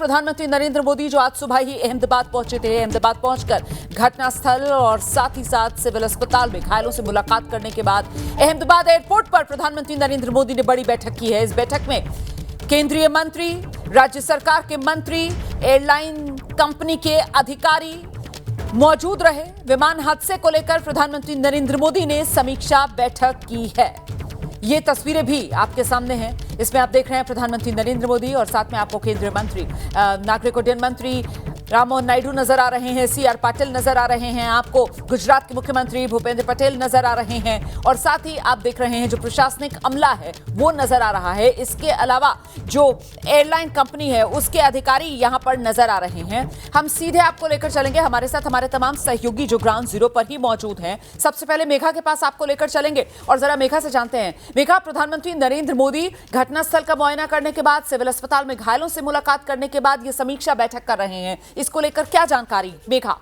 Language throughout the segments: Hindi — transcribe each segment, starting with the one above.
प्रधानमंत्री नरेंद्र मोदी जो आज सुबह ही अहमदाबाद पहुंचे थे। अहमदाबाद पहुंचकर घटनास्थल और साथ ही साथ सिविल अस्पताल में घायलों से मुलाकात करने के बाद अहमदाबाद एयरपोर्ट पर प्रधानमंत्री नरेंद्र मोदी ने बड़ी बैठक की है। इस बैठक में केंद्रीय मंत्री, राज्य सरकार के मंत्री, एयरलाइन कंपनी के अधिकारी मौजूद रहे। विमान हादसे को लेकर प्रधानमंत्री नरेंद्र मोदी ने समीक्षा बैठक की है। ये तस्वीरें भी आपके सामने हैं। इसमें आप देख रहे हैं प्रधानमंत्री नरेंद्र मोदी और साथ में आपको केंद्रीय मंत्री, नागरिक उड्डयन मंत्री राममोहन नायडू नजर आ रहे हैं, सीआर पाटिल नजर आ रहे हैं, आपको गुजरात के मुख्यमंत्री भूपेंद्र पटेल नजर आ रहे हैं और साथ ही आप देख रहे हैं जो प्रशासनिक अमला है वो नजर आ रहा है। इसके अलावा जो एयरलाइन कंपनी है उसके अधिकारी यहां पर नजर आ रहे हैं। हम सीधे आपको लेकर चलेंगे, हमारे साथ हमारे तमाम सहयोगी जो ग्राउंड जीरो पर ही मौजूद हैं। सबसे पहले मेघा के पास आपको लेकर चलेंगे और जरा मेघा से जानते हैं। मेघा, प्रधानमंत्री नरेंद्र मोदी घटनास्थल का मुआयना करने के बाद, सिविल अस्पताल में घायलों से मुलाकात करने के बाद ये समीक्षा बैठक कर रहे हैं। इसको लेकर क्या जानकारी मेघा?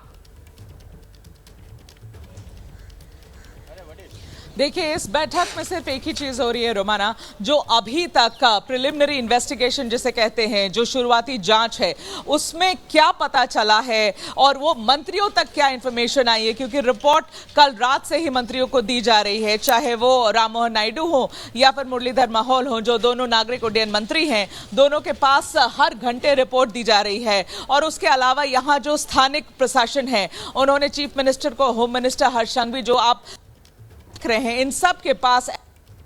देखिए, इस बैठक में सिर्फ एक ही चीज हो रही है रोमाना, जो अभी तक का प्रिलिमिनरी इन्वेस्टिगेशन जिसे कहते हैं, जो शुरुआती जांच है उसमें क्या पता चला है और वो मंत्रियों तक क्या इंफॉर्मेशन आई है, क्योंकि रिपोर्ट कल रात से ही मंत्रियों को दी जा रही है, चाहे वो राममोहन नायडू हो या फिर मुरलीधर महल हो, जो दोनों नागरिक उड्डयन मंत्री हैं। दोनों के पास हर घंटे रिपोर्ट दी जा रही है। और उसके अलावा यहाँ जो स्थानिक प्रशासन है, उन्होंने चीफ मिनिस्टर को, होम मिनिस्टर हर्ष संघवी जो आप रहे हैं, इन सब के पास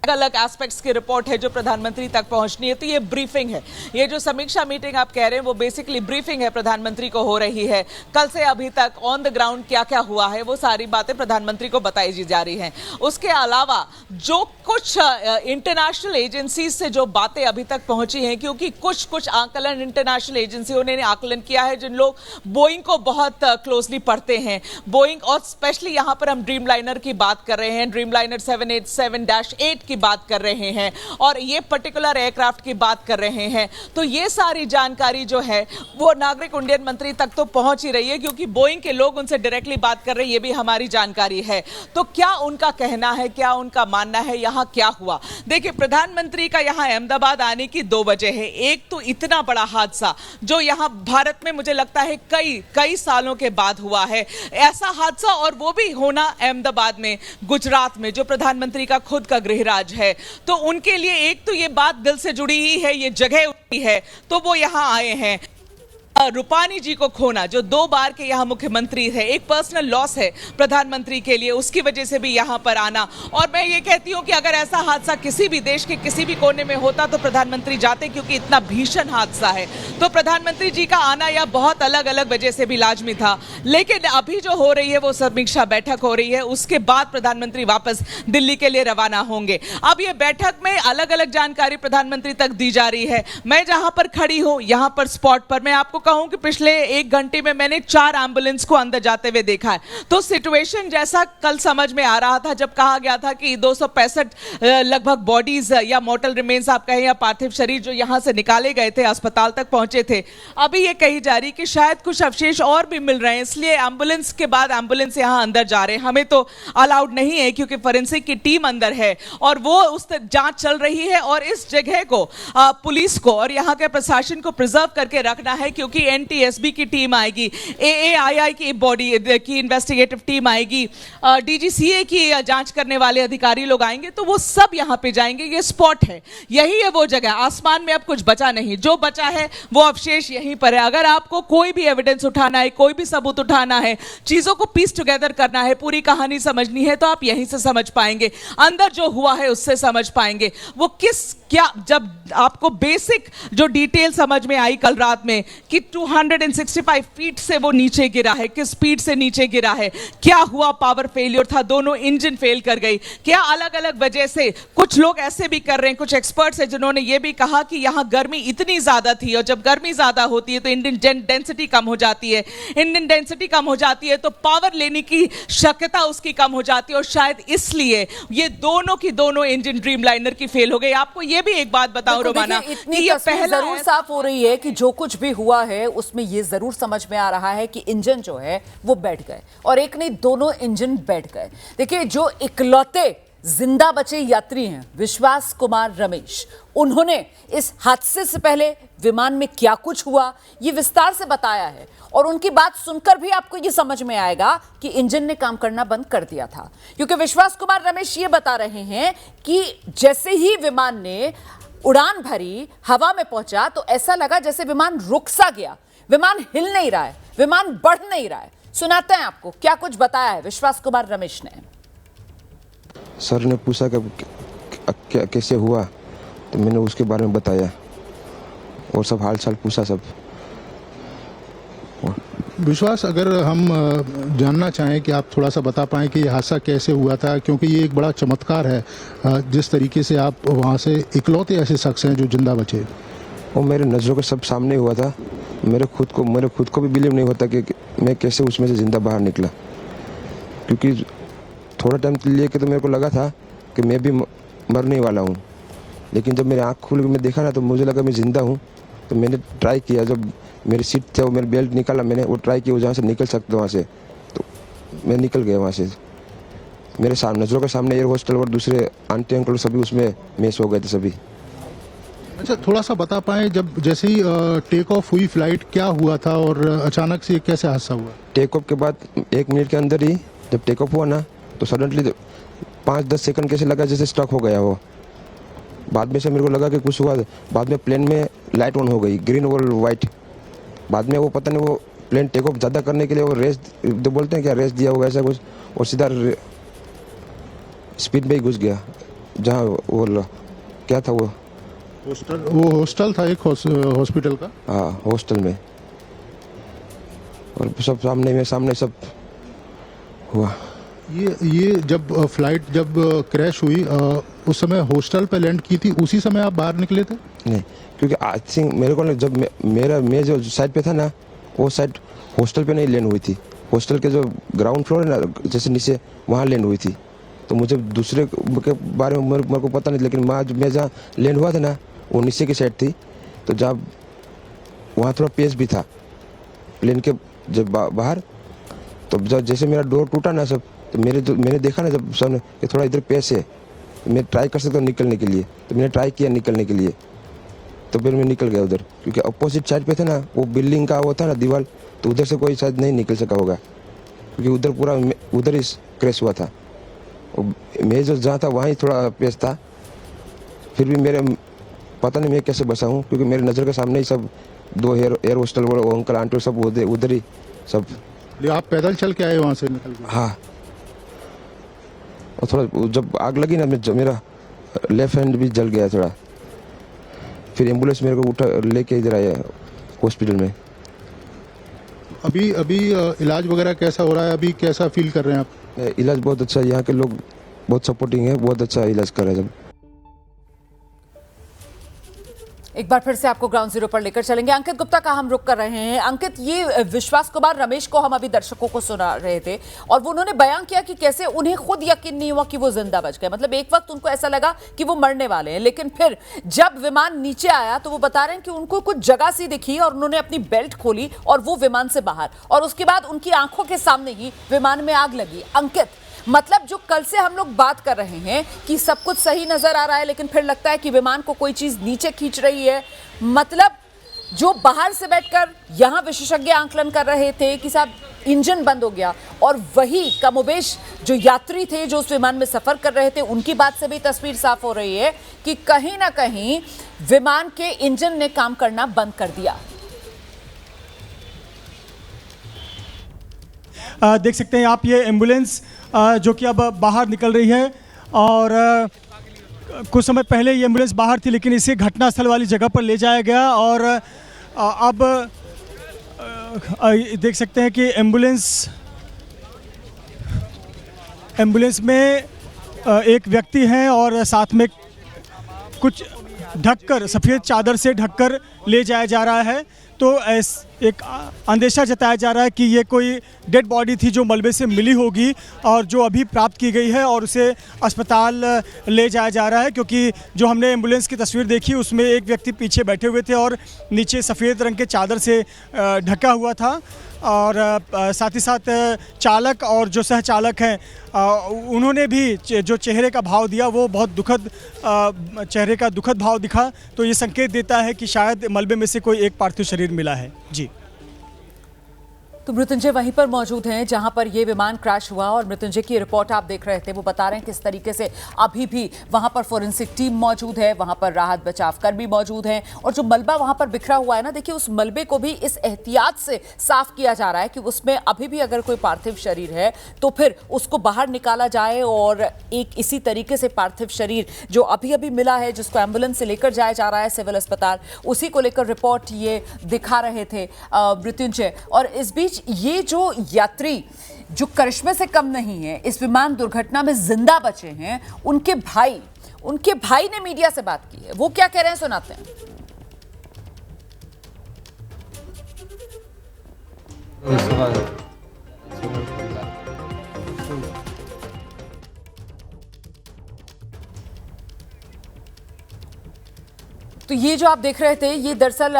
अलग एस्पेक्ट्स की रिपोर्ट है जो प्रधानमंत्री तक पहुंचनी है। तो ये ब्रीफिंग है, ये जो समीक्षा मीटिंग आप कह रहे हैं वो बेसिकली ब्रीफिंग है, प्रधानमंत्री को हो रही है। कल से अभी तक ऑन द ग्राउंड क्या क्या हुआ है वो सारी बातें प्रधानमंत्री को बताई जा रही हैं। उसके अलावा जो कुछ इंटरनेशनल एजेंसीज से जो बातें अभी तक पहुंची हैं, क्योंकि कुछ आकलन इंटरनेशनल एजेंसियों ने आकलन किया है, जिन लोग बोइंग को बहुत क्लोजली पढ़ते हैं, बोइंग और स्पेशली यहां पर हम ड्रीमलाइनर की बात कर रहे हैं, ड्रीमलाइनर 787-8 की बात कर रहे हैं और ये पर्टिकुलर एयरक्राफ्ट की बात कर रहे हैं। तो ये सारी जानकारी जो है वो नागरिक उड्डयन मंत्री तक तो पहुंच ही रही है, क्योंकि बोइंग के लोग उनसे डायरेक्टली बात कर रहे हैं, ये भी हमारी जानकारी है। तो क्या उनका कहना है, क्या उनका मानना है, यहां क्या हुआ? देखिए, प्रधानमंत्री का यहां अहमदाबाद आने की दो वजह है। एक तो इतना बड़ा हादसा जो यहां भारत में मुझे लगता है कई सालों के बाद हुआ है, ऐसा हादसा, और वो भी होना अहमदाबाद में, गुजरात में, जो प्रधानमंत्री का खुद का गृहराज्य है। तो उनके लिए एक तो ये बात दिल से जुड़ी ही है, ये जगह उठी है, तो वो यहां आए हैं। रूपानी जी को खोना, जो 2 बार के यहाँ मुख्यमंत्री थे, एक पर्सनल लॉस है प्रधानमंत्री के लिए, उसकी वजह से भी यहाँ पर आना। और मैं ये कहती हूँ कि अगर ऐसा हादसा किसी भी देश के किसी भी कोने में होता तो प्रधानमंत्री जाते, क्योंकि इतना भीषण हादसा है। तो प्रधानमंत्री जी का आना यह बहुत अलग अलग वजह से भी लाजमी था। लेकिन अभी जो हो रही है वो समीक्षा बैठक हो रही है, उसके बाद प्रधानमंत्री वापस दिल्ली के लिए रवाना होंगे। अब ये बैठक में अलग अलग जानकारी प्रधानमंत्री तक दी जा रही है। मैं जहां पर खड़ी हूं, यहां पर स्पॉट पर मैं आपको कहूं कि पिछले 1 घंटे में मैंने 4 एम्बुलेंस को अंदर जाते हुए देखा है। तो सिचुएशन जैसा कल समझ में आ रहा था जब कहा गया था कि 265 लगभग बॉडीज या मॉर्टल रिमेन्स आप कहें या पार्थिव शरीर जो यहां से निकाले गए थे, अस्पताल तक पहुंचे थे, अभी ये कही जा रही कि शायद कुछ अवशेष और भी मिल रहे हैं, इसलिए एम्बुलेंस के बाद एम्बुलेंस यहां अंदर जा रहे हैं। हमें तो अलाउड नहीं है क्योंकि फोरेंसिक की टीम अंदर है और वो उस जांच चल रही है। और इस जगह को पुलिस को और यहां के प्रशासन को प्रिजर्व करके रखना है, क्योंकि एनटीएसबी की टीम आएगी, एएआईआई की बॉडी की इन्वेस्टिगेटिव टीम आएगी, डीजीसीए की जांच करने वाले अधिकारी लोग आएंगे, तो वो सब यहां पे जाएंगे। ये स्पॉट है, यही है वो जगह। आसमान में अब कुछ बचा नहीं, जो बचा है वो अवशेष यहीं पर है। अगर आपको कोई भी एविडेंस उठाना है, कोई भी सबूत उठाना है, चीजों को पीस टुगेदर करना है, पूरी कहानी समझनी है, तो आप यहीं से समझ पाएंगे, अंदर जो हुआ है उससे समझ पाएंगे। वो क्या जब आपको बेसिक जो डिटेल समझ में आई कल रात में कि 265 फीट से वो नीचे गिरा है, किस स्पीड से नीचे गिरा है, क्या हुआ, पावर फेलियर था, दोनों इंजन फेल कर गई, क्या अलग अलग वजह से। कुछ लोग ऐसे भी कर रहे हैं, कुछ एक्सपर्ट्स हैं जिन्होंने ये भी कहा कि यहां गर्मी इतनी ज्यादा थी, और जब गर्मी ज्यादा होती है तो इंजन डेंसिटी कम हो जाती है, इंजन डेंसिटी कम हो जाती है तो पावर लेने की शक्यता उसकी कम हो जाती है, और शायद इसलिए ये दोनों की दोनों इंजन ड्रीमलाइनर की फेल हो गई। आपको ये भी एक बात बताऊं रोमाना, इतनी ये पहला जरूर साफ हो रही है कि जो कुछ भी हुआ है उसमें ये जरूर समझ में आ रहा है कि इंजन जो है वो बैठ गए, और एक नहीं दोनों इंजन बैठ गए। देखिए, जो इकलौते जिंदा बचे यात्री हैं विश्वास कुमार रमेश। उन्होंने इस हादसे से पहले विमान में क्या कुछ हुआ ये विस्तार से बताया है और उनकी बात सुनकर भी आपको ये समझ में आएगा कि इंजन ने काम करना बंद कर दिया था। क्योंकि विश्वास कुमार रमेश ये बता रहे हैं कि जैसे ही विमान ने उड़ान भरी, हवा में पहुंचा तो ऐसा लगा जैसे विमान रुक सा गया, विमान हिल नहीं रहा है, विमान बढ़ नहीं रहा है। सुनाते हैं आपको क्या कुछ बताया है विश्वास कुमार रमेश ने। सर ने पूछा कि कैसे हुआ, तो मैंने उसके बारे में बताया और सब हाल चाल पूछा सब। विश्वास, अगर हम जानना चाहें कि आप थोड़ा सा बता पाएं कि ये हादसा कैसे हुआ था, क्योंकि ये एक बड़ा चमत्कार है जिस तरीके से आप वहाँ से इकलौते ऐसे शख्स हैं जो जिंदा बचे। वो मेरे नज़रों के सब सामने हुआ था। मेरे खुद को भी बिलीव नहीं होता कि मैं कैसे उसमें से ज़िंदा बाहर निकला, क्योंकि थोड़ा टाइम लिए के तो मेरे को लगा था कि मैं भी मरने वाला हूँ, लेकिन जब मेरी आँख खुल के मैं देखा ना तो मुझे लगा मैं ज़िंदा हूँ। तो मैंने ट्राई किया, जब मेरी सीट थे वो मेरे बेल्ट निकाला, मैंने वो ट्राई किया जहाँ से निकल सकते वहाँ से, तो मैं निकल गया वहाँ से। मेरे सामने नज़रों के सामने एयर होस्टल और दूसरे आंटी अंकल सभी उसमें मैच हो गए थे सभी। अच्छा, थोड़ा सा बता पाएं जब जैसे ही टेक ऑफ हुई फ्लाइट, क्या हुआ था और अचानक से कैसे हादसा हुआ? टेक ऑफ के बाद 1 मिनट के अंदर ही जब टेक ऑफ हुआ ना तो सडनली 5-10 सेकंड कैसे लगा जैसे स्टक हो गया वो। बाद में से मेरे को लगा कि कुछ हुआ। बाद में प्लेन में लाइट ऑन हो गई, ग्रीन और वाइट। बाद में वो पता नहीं वो प्लेन टेक ऑफ ज़्यादा करने के लिए वो रेस जो बोलते हैं क्या, रेस दिया होगा ऐसा कुछ, और सीधा स्पीड में ही घुस गया जहाँ वो क्या था वो हॉस्टल था, एक हॉस्पिटल का। हाँ, हॉस्टल में। और सब सामने सब हुआ। ये जब फ्लाइट जब क्रैश हुई उस समय हॉस्टल पे लैंड की थी, उसी समय आप बाहर निकले थे? नहीं, क्योंकि आई थिंक मेरे को जब मैं जो साइड पे था ना, वो साइड हॉस्टल पे नहीं लैंड हुई थी। हॉस्टल के जो ग्राउंड फ्लोर है ना, जैसे नीचे, वहाँ लैंड हुई थी। तो मुझे दूसरे के बारे में मेरे को पता नहीं, लेकिन मैं जहाँ लैंड हुआ था ना वो नीचे की साइड थी। तो जब वहाँ थोड़ा पेस भी था प्लेन के जब बाहर, तो जब जैसे मेरा डोर टूटा ना सब, तो मैंने देखा ना जब सामने कि थोड़ा इधर पेस है, मैं ट्राई कर सकता हूँ निकलने के लिए। तो मैंने ट्राई किया निकलने के लिए, तो फिर मैं निकल गया उधर, क्योंकि अपोजिट साइड पे था ना वो बिल्डिंग का वो था ना दीवार, तो उधर से कोई शायद नहीं निकल सका होगा, क्योंकि उधर पूरा उधर ही क्रैश हुआ था। मैं जो जहाँ था वहाँ थोड़ा पेस था। फिर भी मेरे पता नहीं मैं कैसे बचा हूँ, क्योंकि मेरे नज़र के सामने ही सब 2 एयर होस्टल वो अंकल आंटी सब उधर ही सब। आप पैदल चल के आए वहाँ से निकल के? हाँ, और थोड़ा जब आग लगी ना मेरा लेफ्ट हैंड भी जल गया थोड़ा। फिर एम्बुलेंस मेरे को उठा लेके इधर आया हॉस्पिटल में। अभी इलाज वगैरह कैसा हो रहा है? अभी कैसा फील कर रहे हैं आप? इलाज बहुत अच्छा है, यहाँ के लोग बहुत सपोर्टिंग है, बहुत अच्छा इलाज कर रहे हैं सब। एक बार फिर से आपको ग्राउंड जीरो पर लेकर चलेंगे। अंकित गुप्ता का हम रुक कर रहे हैं। अंकित, ये विश्वास कुमार रमेश को हम अभी दर्शकों को सुना रहे थे और वो उन्होंने बयान किया कि कैसे उन्हें खुद यकीन नहीं हुआ कि वो जिंदा बच गए। मतलब एक वक्त उनको ऐसा लगा कि वो मरने वाले हैं, लेकिन फिर जब विमान नीचे आया तो वो बता रहे हैं कि उनको कुछ जगह सी दिखी और उन्होंने अपनी बेल्ट खोली और वो विमान से बाहर, और उसके बाद उनकी आंखों के सामने ही विमान में आग लगी। अंकित, मतलब जो कल से हम लोग बात कर रहे हैं कि सब कुछ सही नजर आ रहा है, लेकिन फिर लगता है कि विमान को कोई चीज नीचे खींच रही है। मतलब जो बाहर से बैठकर यहां विशेषज्ञ आंकलन कर रहे थे कि साहब इंजन बंद हो गया, और वही कमोबेश जो यात्री थे जो उस विमान में सफर कर रहे थे उनकी बात से भी तस्वीर साफ हो रही है कि कहीं ना कहीं विमान के इंजन ने काम करना बंद कर दिया। देख सकते हैं आप ये एम्बुलेंस जो कि अब बाहर निकल रही है, और कुछ समय पहले ये एम्बुलेंस बाहर थी, लेकिन इसे घटनास्थल वाली जगह पर ले जाया गया। और अब देख सकते हैं कि एम्बुलेंस में एक व्यक्ति हैं और साथ में कुछ ढककर, सफ़ेद चादर से ढककर ले जाया जा रहा है। तो एक अंदेशा जताया जा रहा है कि ये कोई डेड बॉडी थी जो मलबे से मिली होगी और जो अभी प्राप्त की गई है, और उसे अस्पताल ले जाया जा रहा है। क्योंकि जो हमने एम्बुलेंस की तस्वीर देखी उसमें एक व्यक्ति पीछे बैठे हुए थे और नीचे सफ़ेद रंग के चादर से ढका हुआ था, और साथ ही साथ चालक और जो सहचालक हैं उन्होंने भी जो चेहरे का भाव दिया वो बहुत दुखद चेहरे का दुखद भाव दिखा। तो ये संकेत देता है कि शायद मलबे में से कोई एक पार्थिव शरीर मिला है। जी तो मृत्युंजय वहीं पर मौजूद हैं जहां पर ये विमान क्रैश हुआ और मृत्युंजय की रिपोर्ट आप देख रहे थे। वो बता रहे हैं किस तरीके से अभी भी वहां पर फोरेंसिक टीम मौजूद है, वहां पर राहत बचाव कर्मी मौजूद हैं और जो मलबा वहां पर बिखरा हुआ है ना, देखिए उस मलबे को भी इस एहतियात से साफ किया जा रहा है कि उसमें अभी भी अगर कोई पार्थिव शरीर है तो फिर उसको बाहर निकाला जाए। और एक इसी तरीके से पार्थिव शरीर जो अभी अभी मिला है, जिसको एम्बुलेंस से लेकर जाया जा रहा है सिविल अस्पताल, उसी को लेकर रिपोर्ट ये दिखा रहे थे मृत्युंजय। और इस बीच ये जो यात्री जो करिश्मे से कम नहीं है, इस विमान दुर्घटना में जिंदा बचे हैं, उनके भाई ने मीडिया से बात की है। वो क्या कह रहे हैं सुनाते हैं। तो ये जो आप देख रहे थे ये दरअसल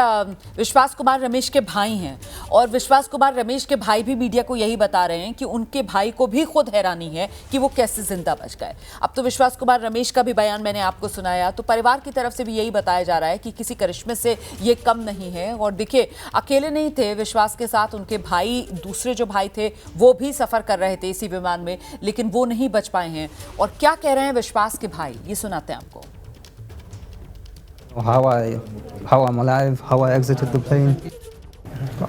विश्वास कुमार रमेश के भाई हैं और विश्वास कुमार रमेश के भाई भी मीडिया को यही बता रहे हैं कि उनके भाई को भी खुद हैरानी है कि वो कैसे जिंदा बच गए। अब तो विश्वास कुमार रमेश का भी बयान मैंने आपको सुनाया, तो परिवार की तरफ से भी यही बताया जा रहा है कि किसी करिश्मे से ये कम नहीं है। और देखिए अकेले नहीं थे विश्वास के साथ, उनके भाई, दूसरे जो भाई थे वो भी सफर कर रहे थे इसी विमान में, लेकिन वो नहीं बच पाए हैं। और क्या कह रहे हैं विश्वास के भाई, ये सुनाते हैं आपको। How I'm alive, how I exited the plane.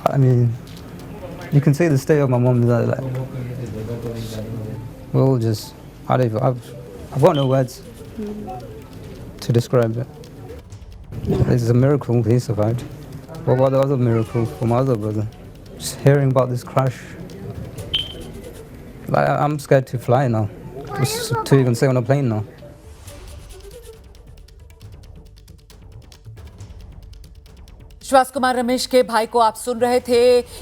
I mean, you can see the state of my mom. Like, we're all just, I've got no words to describe it. It's a miracle he survived. What about the other miracle for my other brother? Just hearing about this crash. Like, I'm scared to fly now, just to even stay on a plane now. विश्वास कुमार रमेश के भाई को आप सुन रहे थे।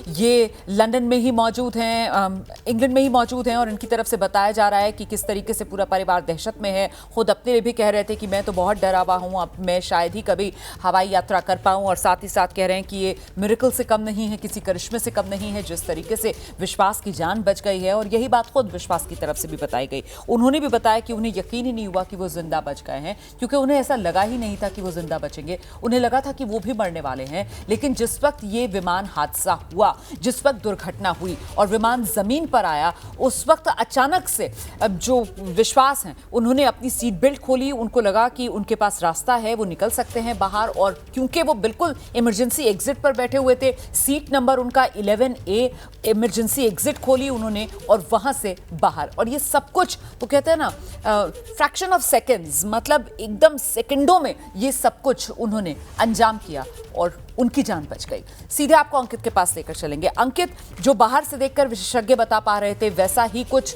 ये लंदन में ही मौजूद हैं, इंग्लैंड में ही मौजूद हैं और इनकी तरफ से बताया जा रहा है कि किस तरीके से पूरा परिवार दहशत में है। खुद अपने लिए भी कह रहे थे कि मैं तो बहुत डरा हुआ हूँ, अब मैं शायद ही कभी हवाई यात्रा कर पाऊँ। और साथ ही साथ कह रहे हैं कि ये मिरेकल से कम नहीं है, किसी करिश्मे से कम नहीं है, जिस तरीके से विश्वास की जान बच गई है। और यही बात खुद विश्वास की तरफ से भी बताई गई। उन्होंने भी बताया कि उन्हें यकीन ही नहीं हुआ कि वो जिंदा बच गए हैं, क्योंकि उन्हें ऐसा लगा ही नहीं था कि वो जिंदा बचेंगे। उन्हें लगा था कि वो भी मरने वाले हैं। लेकिन जिस वक्त ये विमान हादसा हुआ, जिस वक्त दुर्घटना हुई और विमान जमीन पर आया, उस वक्त अचानक से जो विश्वास हैं उन्होंने अपनी सीट बेल्ट खोली। उनको लगा कि उनके पास रास्ता है, वो निकल सकते हैं बाहर। और क्योंकि वो बिल्कुल इमरजेंसी एग्जिट पर बैठे हुए थे, सीट नंबर उनका 11A, इमरजेंसी एग्जिट खोली उन्होंने और वहां से बाहर। और ये सब कुछ तो कहते हैं ना फ्रैक्शन ऑफ सेकेंड्स, मतलब एकदम सेकंडों में ये सब कुछ उन्होंने अंजाम किया और उनकी जान बच गई। सीधे आपको अंकित के पास लेकर चलेंगे। अंकित, जो बाहर से देखकर विशेषज्ञ बता पा रहे थे वैसा ही कुछ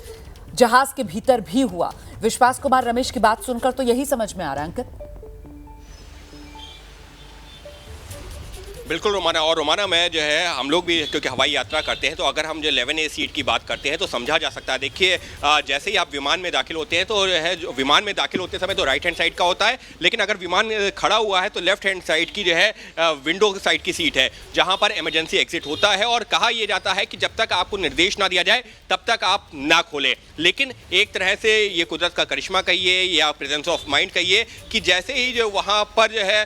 जहाज के भीतर भी हुआ। विश्वास कुमार रमेश की बात सुनकर तो यही समझ में आ रहा है अंकित। बिल्कुल रोमाना, और रोमाना में जो है हम लोग भी क्योंकि हवाई यात्रा करते हैं, तो अगर हम जो 11A सीट की बात करते हैं तो समझा जा सकता है। देखिए जैसे ही आप विमान में दाखिल होते हैं तो है जो विमान में दाखिल होते समय तो राइट हैंड साइड का होता है, लेकिन अगर विमान खड़ा हुआ है तो लेफ्ट हैंड साइड की जो है विंडो साइड की सीट है जहां पर इमरजेंसी एग्जिट होता है। और कहा यह जाता है कि जब तक आपको निर्देश ना दिया जाए तब तक आप ना खोलें। लेकिन एक तरह से ये कुदरत का करिश्मा कहिए या प्रेजेंस ऑफ माइंड कहिए कि जैसे ही जो वहाँ पर जो है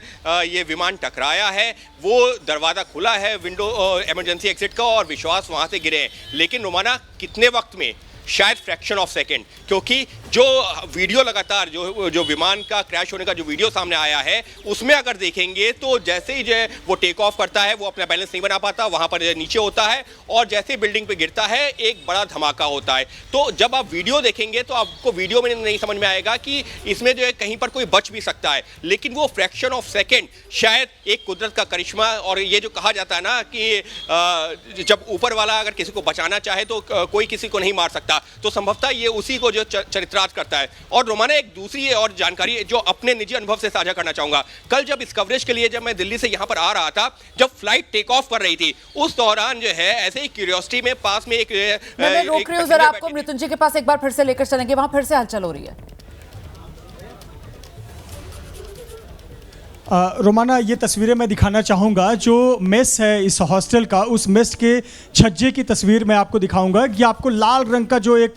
ये विमान टकराया है, वो दरवाज़ा खुला है विंडो इमरजेंसी एग्जिट का और विश्वास वहाँ से गिरे हैं। लेकिन रोमाना कितने वक्त में, शायद फ्रैक्शन ऑफ सेकंड, क्योंकि जो वीडियो लगातार जो विमान का क्रैश होने का जो वीडियो सामने आया है उसमें अगर देखेंगे तो जैसे ही जो है वो टेक ऑफ करता है वो अपना बैलेंस नहीं बना पाता, वहाँ पर नीचे होता है और जैसे बिल्डिंग पे गिरता है एक बड़ा धमाका होता है। तो जब आप वीडियो देखेंगे तो आपको वीडियो में नहीं समझ में आएगा कि इसमें जो है कहीं पर कोई बच भी सकता है, लेकिन वो फ्रैक्शन ऑफ सेकेंड शायद एक कुदरत का करिश्मा। और ये जो कहा जाता है ना कि जब ऊपर वाला अगर किसी को बचाना चाहे तो कोई किसी को नहीं मार सकता, तो संभवतः ये उसी को जो चरित्रार्थ करता है। और रोमाना एक दूसरी और जानकारी जो अपने निजी अनुभव से साझा करना चाहूंगा, कल जब इस कवरेज के लिए जब मैं दिल्ली से यहां पर आ रहा था, जब फ्लाइट टेक ऑफ कर रही थी उस दौरान जो है ऐसे ही क्यूरियोसिटी में पास में एक मैं रोक रही हूं जरा आपको, मृत्युंजय के पास एक बार फिर से लेकर चलेंगे, वहां फिर से हलचल हो रही है। रोमाना, ये तस्वीरें मैं दिखाना चाहूँगा जो मेस है इस हॉस्टल का, उस मेस के छज्जे की तस्वीर मैं आपको दिखाऊंगा। ये आपको लाल रंग का जो एक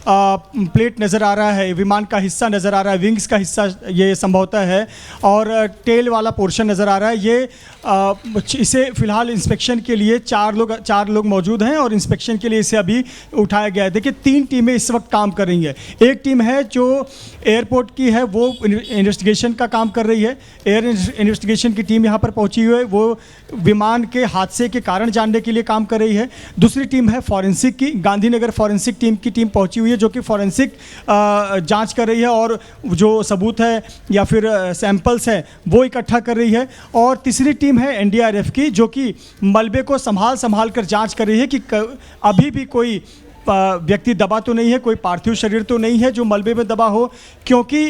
प्लेट नज़र आ रहा है, विमान का हिस्सा नज़र आ रहा है, विंग्स का हिस्सा ये संभवतः है, और टेल वाला पोर्शन नज़र आ रहा है। ये इसे फ़िलहाल इंस्पेक्शन के लिए चार लोग मौजूद हैं और इंस्पेक्शन के लिए इसे अभी उठाया गया है। देखिए 3 टीमें इस वक्त काम कर रही हैं। एक टीम है जो एयरपोर्ट की है, वो इन्वेस्टिगेशन का काम कर रही है। एयर इन्वेस्टिगेशन की टीम यहाँ पर पहुँची हुई है, वो विमान के हादसे के कारण जानने के लिए काम कर रही है। दूसरी टीम है फॉरेंसिक की, गांधीनगर फॉरेंसिक टीम की टीम पहुँची हुई है जो कि फॉरेंसिक जांच कर रही है और जो सबूत है या फिर सैंपल्स हैं वो इकट्ठा कर रही है। और तीसरी टीम है एनडीआरएफ की जो कि मलबे को संभाल कर जांच कर रही है कि अभी भी कोई व्यक्ति दबा तो नहीं है, कोई पार्थिव शरीर तो नहीं है जो मलबे में दबा हो, क्योंकि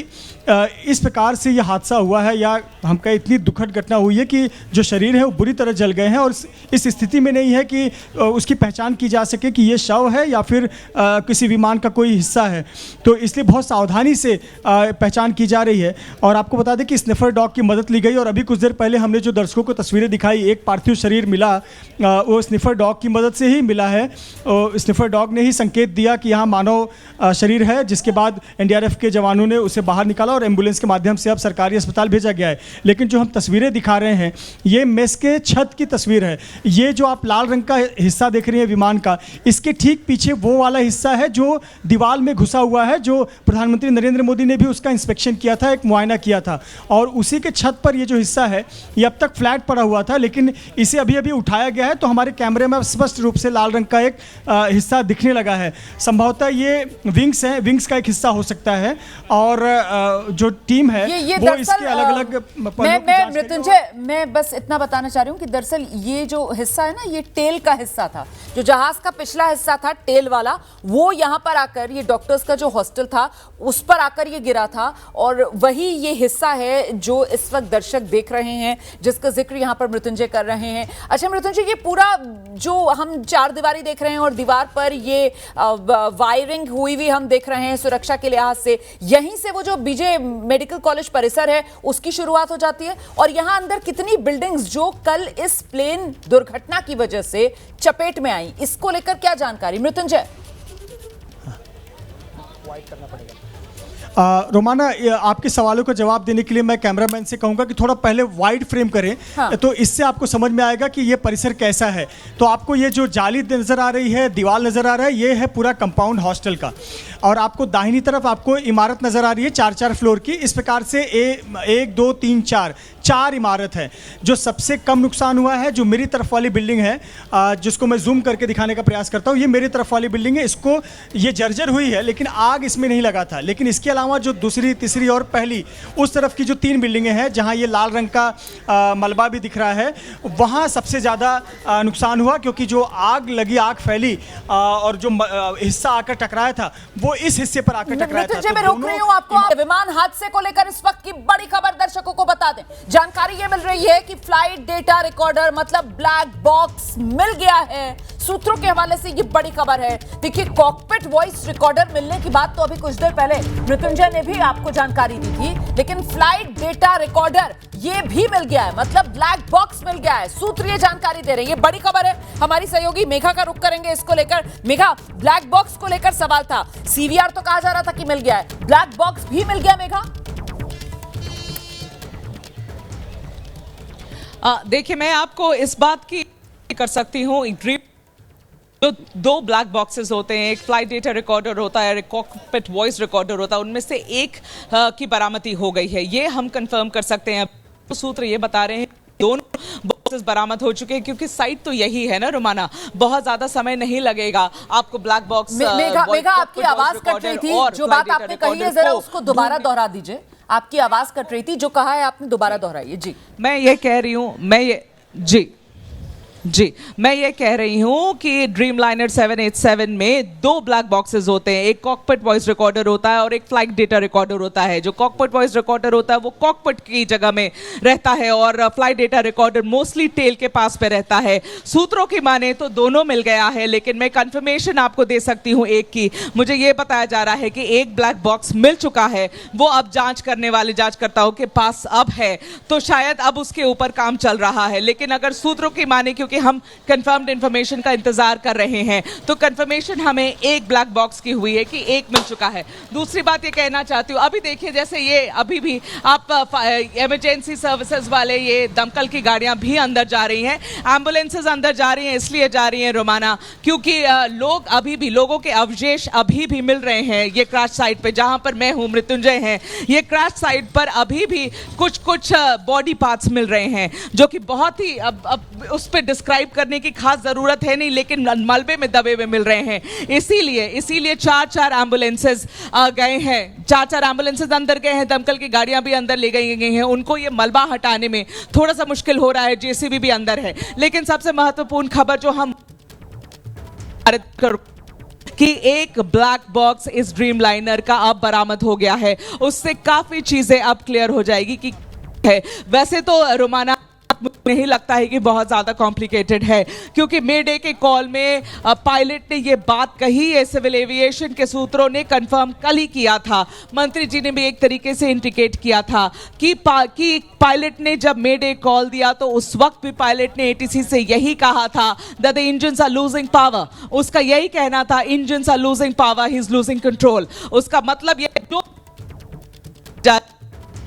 इस प्रकार से ये हादसा हुआ है या हम कहें इतनी दुखद घटना हुई है कि जो शरीर है वो बुरी तरह जल गए हैं और इस स्थिति में नहीं है कि उसकी पहचान की जा सके कि ये शव है या फिर किसी विमान का कोई हिस्सा है। तो इसलिए बहुत सावधानी से पहचान की जा रही है। और आपको बता दें कि स्निफर डॉग की मदद ली गई और अभी कुछ देर पहले हमने जो दर्शकों को तस्वीरें दिखाई, एक पार्थिव शरीर मिला, वो स्निफर डॉग की मदद से ही मिला है। स्निफर डॉग ने ही संकेत दिया कि यहाँ मानव शरीर है, जिसके बाद एनडीआरएफ के जवानों ने उसे बाहर निकाला और एम्बुलेंस के माध्यम से अब सरकारी अस्पताल भेजा गया है। लेकिन जो हम तस्वीरें दिखा रहे हैं ये मेस के छत की तस्वीर है। ये जो आप लाल रंग का हिस्सा देख रहे हैं विमान का, इसके ठीक पीछे वो वाला हिस्सा है जो दीवार में घुसा हुआ है, जो प्रधानमंत्री नरेंद्र मोदी ने भी उसका इंस्पेक्शन किया था, एक मुआयना किया था। और उसी के छत पर ये जो हिस्सा है ये अब तक फ्लैट पड़ा हुआ था, लेकिन इसे अभी अभी उठाया गया है तो हमारे कैमरे में स्पष्ट रूप से लाल रंग का एक हिस्सा दिखने लगा है। संभवतः ये विंग्स है, विंग्स का एक हिस्सा हो सकता है। और जो टीम है वो इसके अलग-अलग मैं मृत्युंजय, मैं बस इतना बताना चाह रही हूँ कि दरअसल ये जो हिस्सा है ना, ये टेल का हिस्सा था, जो जहाज का पिछला हिस्सा था टेल वाला, वो यहाँ पर आकर, ये डॉक्टर्स का जो हॉस्टल था उस पर आकर ये गिरा था। और वही ये हिस्सा है जो इस वक्त दर्शक देख रहे हैं, जिसका जिक्र यहाँ पर मृत्युंजय कर रहे हैं। अच्छा मृत्युंजय, ये पूरा जो हम चार दीवारी देख रहे हैं और दीवार पर ये वायरिंग हुई हुई हम देख रहे हैं सुरक्षा के लिहाज से, यहीं से वो जो बीजे मेडिकल कॉलेज परिसर है उसकी शुरुआत हो जाती है। और यहां अंदर कितनी बिल्डिंग्स जो कल इस प्लेन दुर्घटना की वजह से चपेट में आई, इसको लेकर क्या जानकारी मृत्युंजय? रोमाना, आपके सवालों का जवाब देने के लिए मैं कैमरामैन से कहूंगा कि थोड़ा पहले वाइड फ्रेम करें। हाँ। तो इससे आपको समझ में आएगा कि ये परिसर कैसा है। तो आपको ये जो जाली नज़र आ रही है, दीवार नज़र आ रहा है, ये है पूरा कंपाउंड हॉस्टल का। और आपको दाहिनी तरफ आपको इमारत नज़र आ रही है 4-4 फ्लोर की। इस प्रकार से 1 2 3 4 इमारत है। जो सबसे कम नुकसान हुआ है जो मेरी तरफ वाली बिल्डिंग है, जिसको मैं जूम करके दिखाने का प्रयास करता हूँ, ये मेरी तरफ वाली बिल्डिंग है। इसको ये जर्जर हुई है लेकिन आग इसमें नहीं लगा था। लेकिन इसके अलावा जो दूसरी, तीसरी और पहली, उस तरफ की जो 3 बिल्डिंगें हैं जहाँ ये लाल रंग का मलबा भी दिख रहा है, वहाँ सबसे ज़्यादा नुकसान हुआ, क्योंकि जो आग लगी, आग फैली और जो हिस्सा आकर टकराया था वो इस हिस्से पर आकर टकराया था। तो मैं रोक रही हूँ आपको। विमान हादसे को लेकर इस वक्त की बड़ी खबर दर्शकों को बता दें। जानकारी ये मिल रही है कि फ्लाइट डेटा रिकॉर्डर मतलब ब्लैक बॉक्स मिल गया है। सूत्रों के हवाले से ये बड़ी खबर है। देखिए, कॉकपिट वॉइस रिकॉर्डर मिलने की बात तो अभी कुछ देर पहले मृत्युंजय ने भी आपको जानकारी दी थी, लेकिन फ्लाइट डेटा रिकॉर्डर ये भी मिल गया है, मतलब ब्लैक बॉक्स मिल गया है। सूत्र ये जानकारी दे रहे हैं, ये बड़ी खबर है। हमारी सहयोगी मेघा का रुख करेंगे इसको लेकर। मेघा, ब्लैक बॉक्स को लेकर सवाल था, सीवीआर तो कहा जा रहा था कि मिल गया है, ब्लैक बॉक्स भी मिल गया मेघा? देखिए, मैं आपको इस बात की कर सकती हूँ, जो 2 ब्लैक बॉक्सेस होते हैं, एक फ्लाइट डेटा रिकॉर्डर होता है, एक कॉकपिट वॉइस रिकॉर्डर होता है, उनमें से एक की बरामदी हो गई है, ये हम कंफर्म कर सकते हैं। तो सूत्र ये बता रहे हैं दोनों बॉक्सेस बरामद हो चुके हैं, क्योंकि साइट तो यही है ना रोमाना, बहुत ज्यादा समय नहीं लगेगा आपको ब्लैक बॉक्स। मेघा, आपकी आवाज कट रही थी, जो बात आपने कही है जरा उसको दोबारा दोहरा दीजिए। आपकी आवाज कट रही थी, जो कहा है आपने दोबारा दोहराइए। जी, मैं ये कह रही हूँ, जी जी, मैं ये कह रही हूँ कि ड्रीमलाइनर 787 में 2 ब्लैक बॉक्सेस होते हैं, एक कॉकपिट वॉइस रिकॉर्डर होता है और एक फ्लाइट डेटा रिकॉर्डर होता है। जो कॉकपिट वॉइस रिकॉर्डर होता है वो कॉकपिट की जगह में रहता है और flight data recorder mostly tail के पास पे रहता है। सूत्रों की माने तो दोनों मिल गया है, लेकिन मैं कंफर्मेशन आपको दे सकती हूँ एक की। मुझे ये बताया जा रहा है कि एक ब्लैक बॉक्स मिल चुका है, वो अब जांच करने वाले जांचकर्ताओं के पास अब है, तो शायद अब उसके ऊपर काम चल रहा है। लेकिन अगर सूत्रों की माने, क्योंकि हम कंफर्म्ड इंफॉर्मेशन का इंतजार कर रहे हैं, तो कंफर्मेशन हमें एक ब्लैक बॉक्स की हुई है कि एक मिल चुका है। दूसरी बात ये कहना चाहती हूँ, अभी देखिए जैसे ये अभी भी आप इमरजेंसी सर्विसेज वाले ये दमकल की गाड़ियां भी अंदर जा रही हैं, एम्बुलेंसेज अंदर जा रही हैं, इसलिए जा रही हैं रोमाना क्योंकि लोग अभी भी, लोगों के अवशेष अभी भी मिल रहे हैं ये क्रैश साइट पे, जहां पर मैं हूं मृत्युंजय हैं, ये क्रैश साइट पर अभी भी कुछ बॉडी पार्ट्स मिल रहे हैं जो कि बहुत ही अब उस पर डिस्क्राइब करने की खास जरूरत है नहीं, लेकिन मलबे में दबे हुए मिल रहे हैं। इसीलिए 4 एम्बुलेंसेज गए हैं, 4 एम्बुलेंसेज अंदर गए हैं, दमकल की गाड़ियां भी अंदर ले गई हैं। उनको ये मलबा हटाने में थोड़ा सा मुश्किल हो रहा है, जेसीबी भी अंदर है। लेकिन सबसे महत्वपूर्ण खबर जो हम कि एक ब्लैक बॉक्स इस ड्रीमलाइनर का अब बरामद हो गया है, उससे काफी चीजें अब क्लियर हो जाएगी कि है। वैसे तो रोमाना नहीं लगता है कि बहुत ज्यादा कॉम्प्लिकेटेड है, क्योंकि मे डे के कॉल में पायलट ने ये बात कही है, सिविल एविएशन के सूत्रों ने कंफर्म कल ही किया था, मंत्री जी ने भी एक तरीके से इंडिकेट किया था कि पायलट ने जब मे डे कॉल दिया तो उस वक्त भी पायलट ने एटीसी से यही कहा था that the engines are losing power. उसका यही कहना था, engines are losing power, he is losing control. उसका मतलब ये जो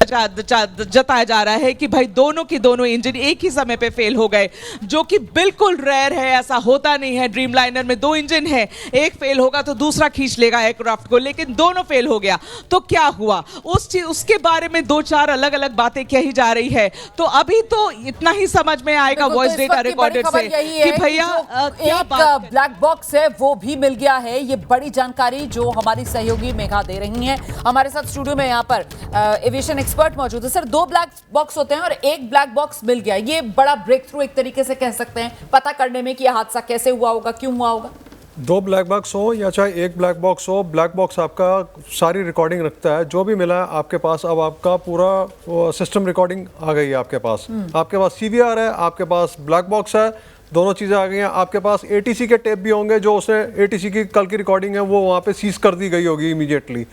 जताया जा रहा है कि भाई दोनों की दोनों इंजन एक ही समय पे फेल हो गए, जो कि बिल्कुल रेयर है, ऐसा होता नहीं है। ड्रीमलाइनर में 2 इंजन है, एक फेल होगा तो दूसरा खींच लेगा एयरक्राफ्ट को, लेकिन दोनों फेल हो गया तो क्या हुआ, उसके बारे में 2-4 अलग अलग बातें कही जा रही है। तो अभी तो इतना ही समझ में आएगा वॉइस डेटा रिकॉर्डर से कि भैया एक ब्लैक बॉक्स है वो भी मिल गया है। ये बड़ी जानकारी जो हमारी सहयोगी मेघा दे रही हैं। हमारे साथ स्टूडियो में यहाँ पर एविएशन एक्सपर्ट मौजूद है। सर, 2 ब्लैक बॉक्स होते हैं और एक ब्लैक बॉक्स मिल गया, ये बड़ा ब्रेक थ्रू एक तरीके से कह सकते हैं पता करने में कि यह हादसा कैसे हुआ होगा, क्यों हुआ होगा। 2 ब्लैक बॉक्स हो या चाहे एक ब्लैक बॉक्स हो, ब्लैक बॉक्स आपका सारी रिकॉर्डिंग रखता है, जो भी मिला है आपके पास। अब आपका पूरा सिस्टम रिकॉर्डिंग आ गई है आपके पास, आपके पास सीवीआर है, आपके पास ब्लैक बॉक्स है, दोनों चीज़ें आ गई हैं। आपके पास एटीसी के टेप भी होंगे, जो उसने एटीसी की कल की रिकॉर्डिंग है वो वहाँ पे सीज कर दी गई होगी इमीडिएटली।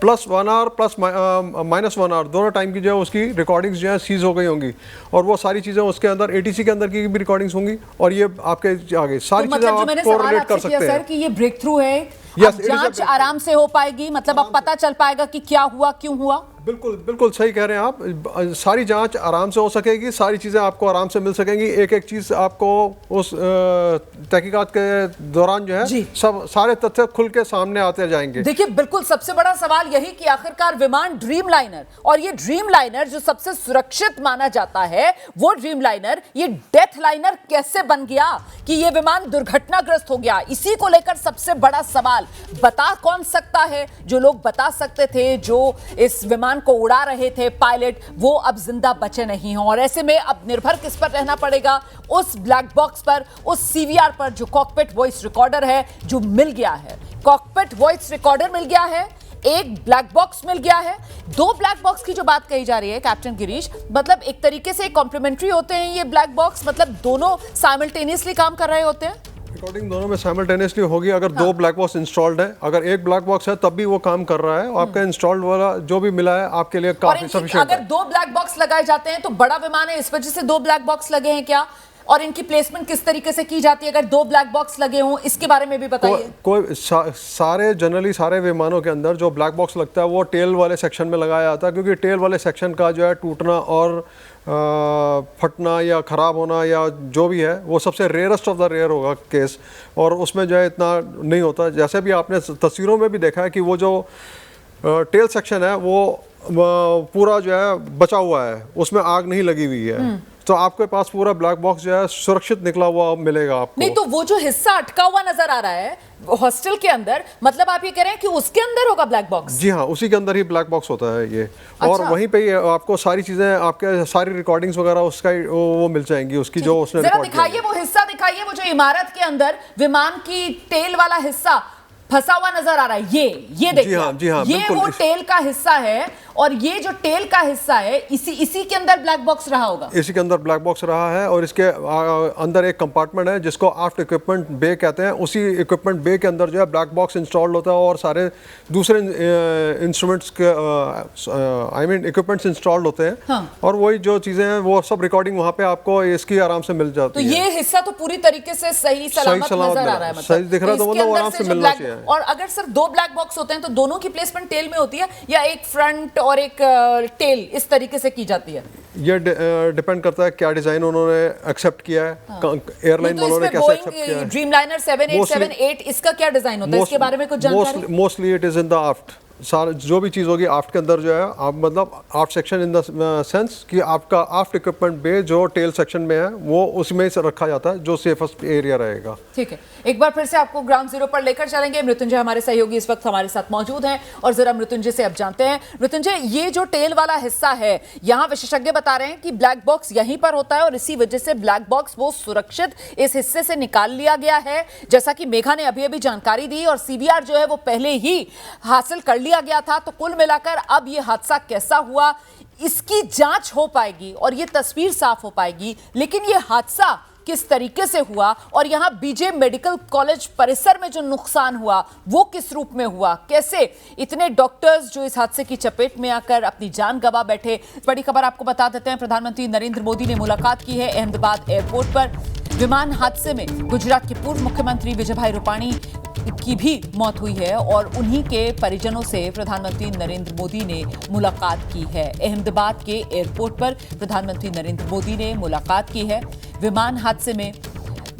+1 आवर प्लस -1 आवर दोनों टाइम की जो है उसकी रिकॉर्डिंग्स जो है सीज हो गई होंगी, और वो सारी चीज़ें उसके अंदर एटीसी के अंदर की भी रिकॉर्डिंग्स होंगी, और ये आपके आगे सारी चीज़ें आप कोरिलेट कर सकते हैं। सर कि ये ब्रेक थ्रू है, अब जांच आराम से हो पाएगी, मतलब अब पता चल पाएगा कि क्या हुआ, क्यों हुआ। बिल्कुल सही कह रहे हैं आप। सारी जांच आराम से हो सकेगी, सारी चीज़ें आपको आराम से मिल सकेंगी, एक एक चीज़ आपको उस तहकीकात के दौरान जो है सब सारे तथ्य खुल के सामने आते जाएंगे। देखिए, बिल्कुल सबसे बड़ा सवाल यही कि आखिरकार विमान ड्रीमलाइनर, और ये ड्रीमलाइनर जो सबसे सुरक्षित माना जाता है, वो ड्रीमलाइनर ये डेथ लाइनर कैसे बन गया कि ये विमान दुर्घटनाग्रस्त हो गया। इसी को लेकर सबसे बड़ा सवाल, बता कौन सकता है? जो लोग बता सकते थे, जो इस विमान को उड़ा रहे थे पायलट, वो अब जिंदा बचे नहीं हैं, और ऐसे में अब निर्भर किस पर रहना पड़ेगा? उस ब्लैक बॉक्स पर, उस सीवीआर पर जो कॉकपिट वॉइस रिकॉर्डर है जो मिल गया है। कॉकपिट वॉइस रिकॉर्डर मिल गया है, एक ब्लैक बॉक्स मिल गया है। 2 ब्लैक बॉक्स की जो बात कही जा रही है कैप्टन गिरीश, मतलब एक तरीके से कॉम्प्लीमेंट्री होते हैं ये ब्लैक बॉक्स, मतलब दोनों साइमल्टेनियसली काम कर रहे होते हैं। रिकॉर्डिंग दोनों में साइमल्टेनियसली होगी अगर 2 ब्लैक बॉक्स इंस्टॉल्ड है। अगर एक ब्लैक बॉक्स है तब भी वो काम कर रहा है, आपका इंस्टॉल्ड वाला जो भी मिला है आपके लिए काफी सफिशिएंट है। अगर 2 ब्लैक बॉक्स लगाए जाते हैं तो बड़ा विमान है, इस वजह से 2 ब्लैक बॉक्स लगे हैं क्या, और इनकी प्लेसमेंट किस तरीके से की जाती है अगर 2 ब्लैक बॉक्स लगे हों, इसके बारे में भी बताइए। जनरली सारे विमानों के अंदर जो ब्लैक बॉक्स लगता है वो टेल वाले सेक्शन में लगाया जाता है, क्योंकि टेल वाले सेक्शन का जो है टूटना और फटना या ख़राब होना या जो भी है वो सबसे रेयरेस्ट ऑफ द रेयर होगा केस, और उसमें जो है इतना नहीं होता। जैसे भी आपने तस्वीरों में भी देखा है कि वो जो टेल सेक्शन है वो पूरा जो है बचा हुआ है, उसमें आग नहीं लगी हुई है, तो आपके पास पूरा ब्लैक बॉक्स जो है सुरक्षित निकला हुआ मिलेगा आपको। नहीं तो वो जो हिस्सा अटका हुआ नजर आ रहा है हॉस्टल के अंदर, मतलब आप ये कह रहे हैं कि उसके अंदर होगा ब्लैक बॉक्स? जी हाँ, उसी के अंदर ही ब्लैक बॉक्स होता है ये। और अच्छा। वहीं पे ही आपको सारी चीजें, आपके सारी रिकॉर्डिंग्स वगैरह उसका वो मिल जाएंगी, उसकी जो उसने जरा रिकॉर्ड किया है। दिखाइए वो हिस्सा, दिखाइए वो जो इमारत के अंदर विमान की टेल वाला हिस्सा फंसा हुआ नजर आ रहा है। ये देखिए, जी हाँ, ये बिल्कुल। वो टेल का हिस्सा है, और ये जो टेल का हिस्सा है इसी के अंदर ब्लैक बॉक्स रहा होगा। इसी के अंदर ब्लैक बॉक्स रहा है, और इसके अंदर एक कंपार्टमेंट है जिसको आफ्ट इक्विपमेंट बे कहते हैं। उसी इक्विपमेंट बे के अंदर जो है ब्लैक बॉक्स इंस्टॉल्ड होता है, और सारे दूसरे इंस्ट्रूमेंट्स के इक्विपमेंट्स इंस्टॉल्ड होते हैं। हाँ। और वही जो चीजें हैं वो सब रिकॉर्डिंग वहाँ पे आपको इसकी आराम से मिल जाती तो है। ये हिस्सा तो पूरी तरीके से सही सलामत नजर आ रहा है, मतलब सही दिख रहा है, तो इसके मतलब अंदर आराम से से जो मिलना black- चाहिए। और अगर सिर्फ 2 ब्लैक बॉक्स होते हैं तो दोनों की प्लेसमेंट टेल में होती है, या एक फ्रंट और एक टेल इस तरीके से की जाती है? ये डिपेंड करता है क्या डिजाइन उन्होंने एक्सेप्ट किया है, एयरलाइन तो वालों ने इसमें कैसे एक्सेप्ट किया बोइंग है। ड्रीमलाइनर 7878 इसका क्या डिजाइन होता है, इसके बारे में कुछ जानकारी? Mostly it is in the aft. सारा जो भी चीज़ होगी आफ्ट के अंदर जो है, आप मतलब आफ्ट सेक्शन इन द सेंस कि आपका आफ्ट इक्विपमेंट बे जो टेल सेक्शन में है वो उसमें से रखा जाता है, जो सेफेस्ट एरिया रहेगा। ठीक है, एक बार फिर से आपको ग्राउंड जीरो पर लेकर चलेंगे। मृत्युंजय हमारे सहयोगी इस वक्त हमारे साथ मौजूद हैं, और जरा मृत्युंजय से अब जानते हैं। मृत्युंजय, ये जो टेल वाला हिस्सा है, यहाँ विशेषज्ञ बता रहे हैं कि ब्लैक बॉक्स यहीं पर होता है, और इसी वजह से ब्लैक बॉक्स वो सुरक्षित इस हिस्से से निकाल लिया गया है, जैसा कि मेघा ने अभी अभी जानकारी दी, और सीबीआर जो है वो पहले ही हासिल कर लिया गया था। तो कुल मिलाकर अब ये हादसा कैसा हुआ, इसकी जांच हो पाएगी और ये तस्वीर साफ हो पाएगी, लेकिन ये हादसा किस तरीके से हुआ, और यहां बीजे मेडिकल कॉलेज परिसर में जो नुकसान हुआ वो किस रूप में हुआ, कैसे इतने डॉक्टर्स जो इस हादसे की चपेट में आकर अपनी जान गंवा बैठे। बड़ी खबर आपको बता देते हैं, प्रधानमंत्री नरेंद्र मोदी ने मुलाकात की है अहमदाबाद एयरपोर्ट पर। विमान हादसे में गुजरात के पूर्व मुख्यमंत्री विजयभाई रूपाणी की भी मौत हुई है, और उन्हीं के परिजनों से प्रधानमंत्री नरेंद्र मोदी ने मुलाकात की है। अहमदाबाद के एयरपोर्ट पर प्रधानमंत्री नरेंद्र मोदी ने मुलाकात की है। विमान हादसे में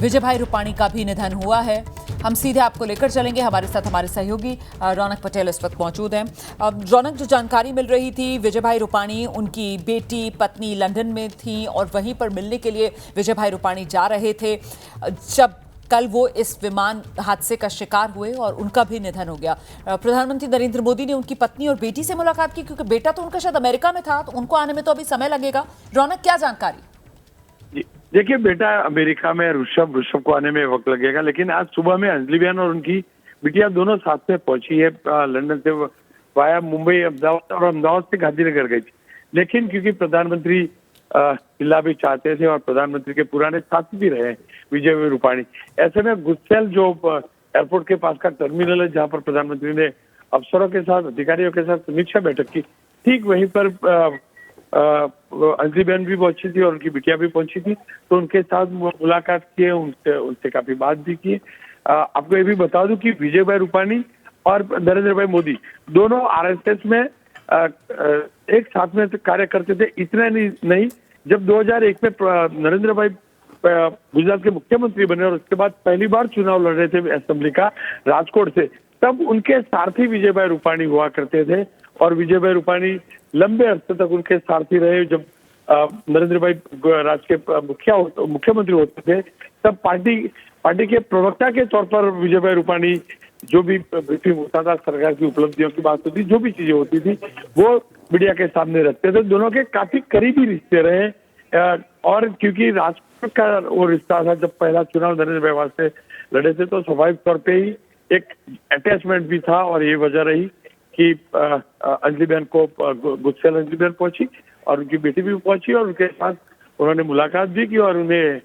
विजयभाई रूपाणी का भी निधन हुआ है। हम सीधे आपको लेकर चलेंगे, हमारे साथ हमारे सहयोगी रौनक पटेल इस वक्त मौजूद हैं। रौनक, जो जानकारी मिल रही थी, विजयभाई रूपाणी, उनकी बेटी पत्नी लंदन में थी, और वहीं पर मिलने के लिए विजयभाई रूपाणी जा रहे थे जब कल वो इस विमान हादसे का शिकार हुए और उनका भी निधन हो गया। प्रधानमंत्री नरेंद्र मोदी ने उनकी पत्नी और बेटी से मुलाकात की, क्योंकि बेटा तो उनका शायद अमेरिका में था, तो उनको आने में तो अभी समय लगेगा। रौनक, क्या जानकारी? देखिए, बेटा अमेरिका में, ऋषभ को आने में वक्त लगेगा, लेकिन आज सुबह में अंजलि बहन और उनकी बिटिया दोनों साथ में पहुंची है। लंदन से वाया मुंबई, अहमदाबाद, और अहमदाबाद से गांधीनगर गई थी। लेकिन क्योंकि प्रधानमंत्री मिलना भी चाहते थे, और प्रधानमंत्री के पुराने साथी भी रहे विजय रूपाणी, ऐसे में गुस्सेल जो एयरपोर्ट के पास का टर्मिनल है, जहाँ पर प्रधानमंत्री ने अफसरों के साथ, अधिकारियों के साथ समीक्षा बैठक की, ठीक वहीं पर अंजलि बहन भी पहुंची थी और उनकी बिटिया भी पहुंची थी। तो उनके साथ मुलाकात किए, उनसे काफी बात भी की। आपको ये भी बता दूं कि विजय भाई रूपाणी और नरेंद्र भाई मोदी दोनों आरएसएस में एक साथ में कार्य करते थे। इतना नहीं, जब 2001 में नरेंद्र भाई गुजरात के मुख्यमंत्री बने और उसके बाद पहली बार चुनाव लड़ रहे थे असेंबली का राजकोट से, तब उनके सारथी विजय भाई रूपाणी हुआ करते थे, और विजय भाई रूपाणी लंबे अरसे तक उनके सारथी रहे। जब नरेंद्र भाई राज्य के मुख्यमंत्री होते थे, तब पार्टी के प्रवक्ता के तौर पर विजय भाई रूपाणी जो भी ब्रीफिंग होता था, सरकार की उपलब्धियों की बात होती, जो भी चीजें होती थी, वो मीडिया के सामने रखते थे। दोनों के काफी करीबी रिश्ते रहे, और क्योंकि राजकोट का वो रिश्ता था, जब पहला चुनाव नरेंद्र भाई से लड़े थे, तो स्वाभाविक तौर पे ही एक अटैचमेंट भी था, और ये वजह रही कि अंजलि बहन को गुस्सेल अंजलि बहन पहुंची और उनकी बेटी भी पहुंची, और उनके साथ उन्होंने मुलाकात भी की, और उन्हें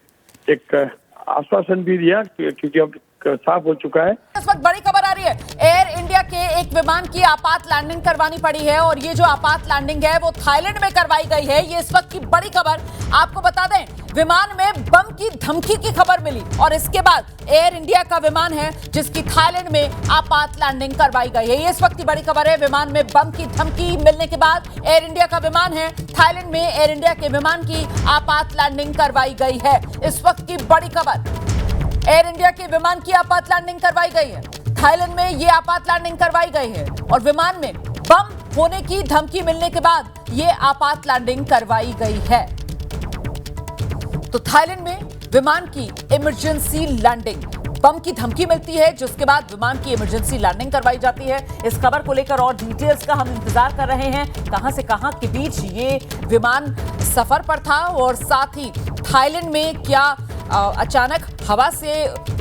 एक आश्वासन भी दिया, क्योंकि अब साफ हो चुका है। इस वक्त बड़ी खबर आ रही है, एयर इंडिया के एक विमान की आपात लैंडिंग करवानी पड़ी है, और ये जो आपात लैंडिंग है वो थाईलैंड में करवाई गई है। ये इस वक्त की बड़ी खबर। आपको बता दें, विमान में बम की धमकी की खबर मिली, और इसके बाद एयर इंडिया का विमान है जिसकी थाईलैंड में आपात लैंडिंग करवाई गई है। ये इस वक्त की बड़ी खबर है। विमान में बम की धमकी मिलने के बाद एयर इंडिया का विमान है थाईलैंड में, एयर इंडिया के विमान की आपात लैंडिंग करवाई गई है। इस वक्त की बड़ी खबर, एयर इंडिया के विमान की आपात लैंडिंग करवाई गई है, थाईलैंड में ये आपात लैंडिंग करवाई गई है, और विमान में बम होने की धमकी मिलने के बाद ये आपात लैंडिंग करवाई गई है। तो थाईलैंड में विमान की इमरजेंसी लैंडिंग, बम की धमकी मिलती है जिसके बाद विमान की इमरजेंसी लैंडिंग करवाई जाती है। इस खबर को लेकर और डिटेल्स का हम इंतजार कर रहे हैं, कहां से कहां के बीच ये विमान सफर पर था और साथ ही थाईलैंड में क्या अचानक हवा से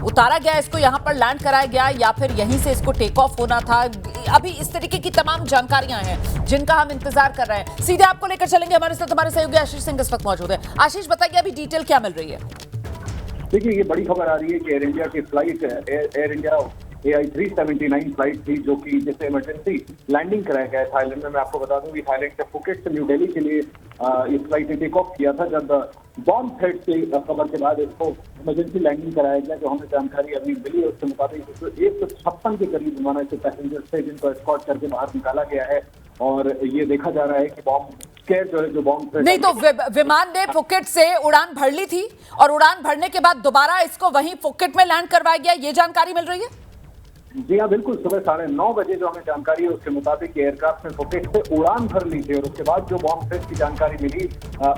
उतारा गया, इसको यहां पर लैंड कराया गया या फिर यहीं से इसको टेक ऑफ होना था। अभी इस तरीके की तमाम जानकारियां हैं जिनका हम इंतजार कर रहे हैं। सीधे आपको लेकर चलेंगे, हमारे साथ हमारे सहयोगी आशीष सिंह इस वक्त मौजूद है। आशीष, बताइए अभी डिटेल क्या मिल रही है? देखिए, ये बड़ी खबर आ रही है कि एयर इंडिया की flight air India AI 379 flight थी जो कि जिसे इमरजेंसी लैंडिंग कराया गया है थाईलैंड में। मैं आपको बता दूं कि थाईलैंड से फुकेट से न्यू दिल्ली के लिए इस फ्लाइट ने टेक ऑफ किया था। जब बॉम्ब थ्रेट की खबर के बाद इसको इमरजेंसी लैंडिंग कराया गया। जो हमें जानकारी अभी मिली है उसके मुताबिक 156 के करीब विमान से पैसेंजर्स थे जिनको एस्कॉर्ट करके बाहर निकाला गया है और ये देखा जा रहा है कि बॉम्ब जो बॉम्ब नहीं तो विमान ने फुकेट से उड़ान भर ली थी और उड़ान भरने के बाद दोबारा इसको वहीं फुकेट में लैंड करवाया गया, ये जानकारी मिल रही है? जी हाँ, बिल्कुल। सुबह 9:30 बजे जो हमें जानकारी है उसके मुताबिक एयरक्राफ्ट ने फुकेट से उड़ान भर ली थी और उसके बाद जो बॉम्ब थ्रेट की जानकारी मिली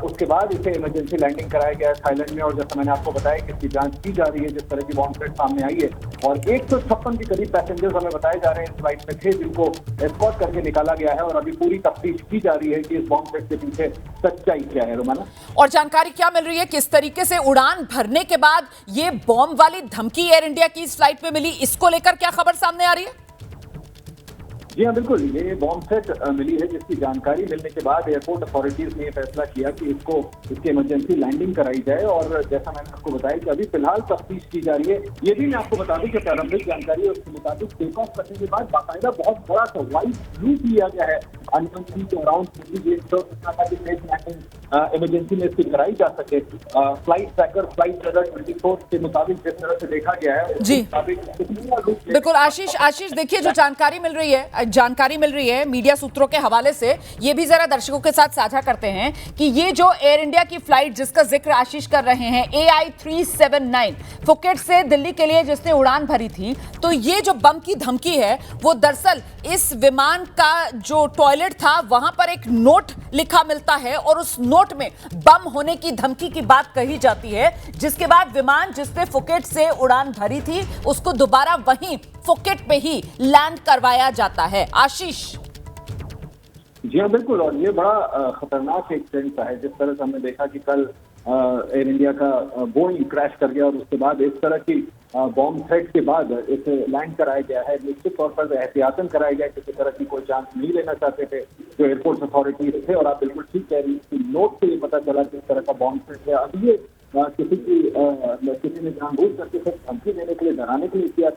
उसके बाद इसे इमरजेंसी लैंडिंग कराया गया है थाईलैंड में। और जैसा मैंने आपको बताया कि इसकी जांच की जा रही है जिस तरह की बॉम्ब थ्रेट सामने आई है। और 156 के करीब पैसेंजर्स हमें बताए जा रहे हैं इस फ्लाइट में थे जिनको एस्कॉर्ट करके निकाला गया है और अभी पूरी तफ्तीश की जा रही है कि इस बॉम्ब थ्रेट के पीछे सच्चाई क्या है। रोमाना, और जानकारी क्या मिल रही है, किस तरीके से उड़ान भरने के बाद ये बॉम्ब वाली धमकी एयर इंडिया की इस फ्लाइट में मिली, इसको लेकर क्या खबर सामने आ रही है? जी हाँ, बिल्कुल। ये बॉम्ब थ्रेट मिली है जिसकी जानकारी मिलने के बाद एयरपोर्ट अथॉरिटीज ने ये फैसला किया कि इसकी इमरजेंसी लैंडिंग कराई जाए। और जैसा मैंने आपको बताया कि अभी फिलहाल तफ्तीश की जा रही है। ये भी मैं आपको बता दूं कि प्रारंभिक जानकारी है उसके मुताबिक टेक ऑफ करने के बाद बाकायदा बहुत बड़ा सा वाइड लूप लिया गया है अराउंड इमरजेंसी में इसकी कराई जा सके। फ्लाइट ट्रैकर फ्लाइट रडार 24 के मुताबिक जिस तरह से देखा गया है जी बिल्कुल। आशीष देखिए, जो जानकारी मिल रही है मीडिया सूत्रों के हवाले से, ये भी जरा दर्शकों के साथ साझा करते हैं कि ये जो एयर इंडिया की फ्लाइट जिसका जिक्र आशीष कर रहे हैं AI 379 फुकेट से दिल्ली के लिए जिसने उड़ान भरी थी, तो ये जो बम की धमकी है वो दरअसल इस विमान का जो टॉयलेट था वहां पर एक नोट लिखा मिलता है और उस नोट में बम होने की धमकी की बात कही जाती है, जिसके बाद विमान जिसने फुकेट से उड़ान भरी थी उसको दोबारा वहीं फुकेट पे ही लैंड करवाया जाता है। आशीष, जी हाँ, बिल्कुल। और ये बड़ा खतरनाक एक्सीडेंट है। जिस तरह से हमने देखा कि कल एयर इंडिया का बोइंग क्रैश कर गया और उसके बाद इस तरह की बॉम्ब थ्रेट के बाद इसे लैंड कराया गया है। निश्चित तौर पर एहतियातन कराया गया, किसी तरह की कोई चांस नहीं लेना चाहते थे जो एयरपोर्ट अथॉरिटीज थे। और आप बिल्कुल ठीक कह रही हैं, नोट से ये पता चला किस तरह का बॉम्ब थ्रेट है। अब ये किसी ने जानबूझ करके सिर्फ धमकी देने के लिए, डराने के लिए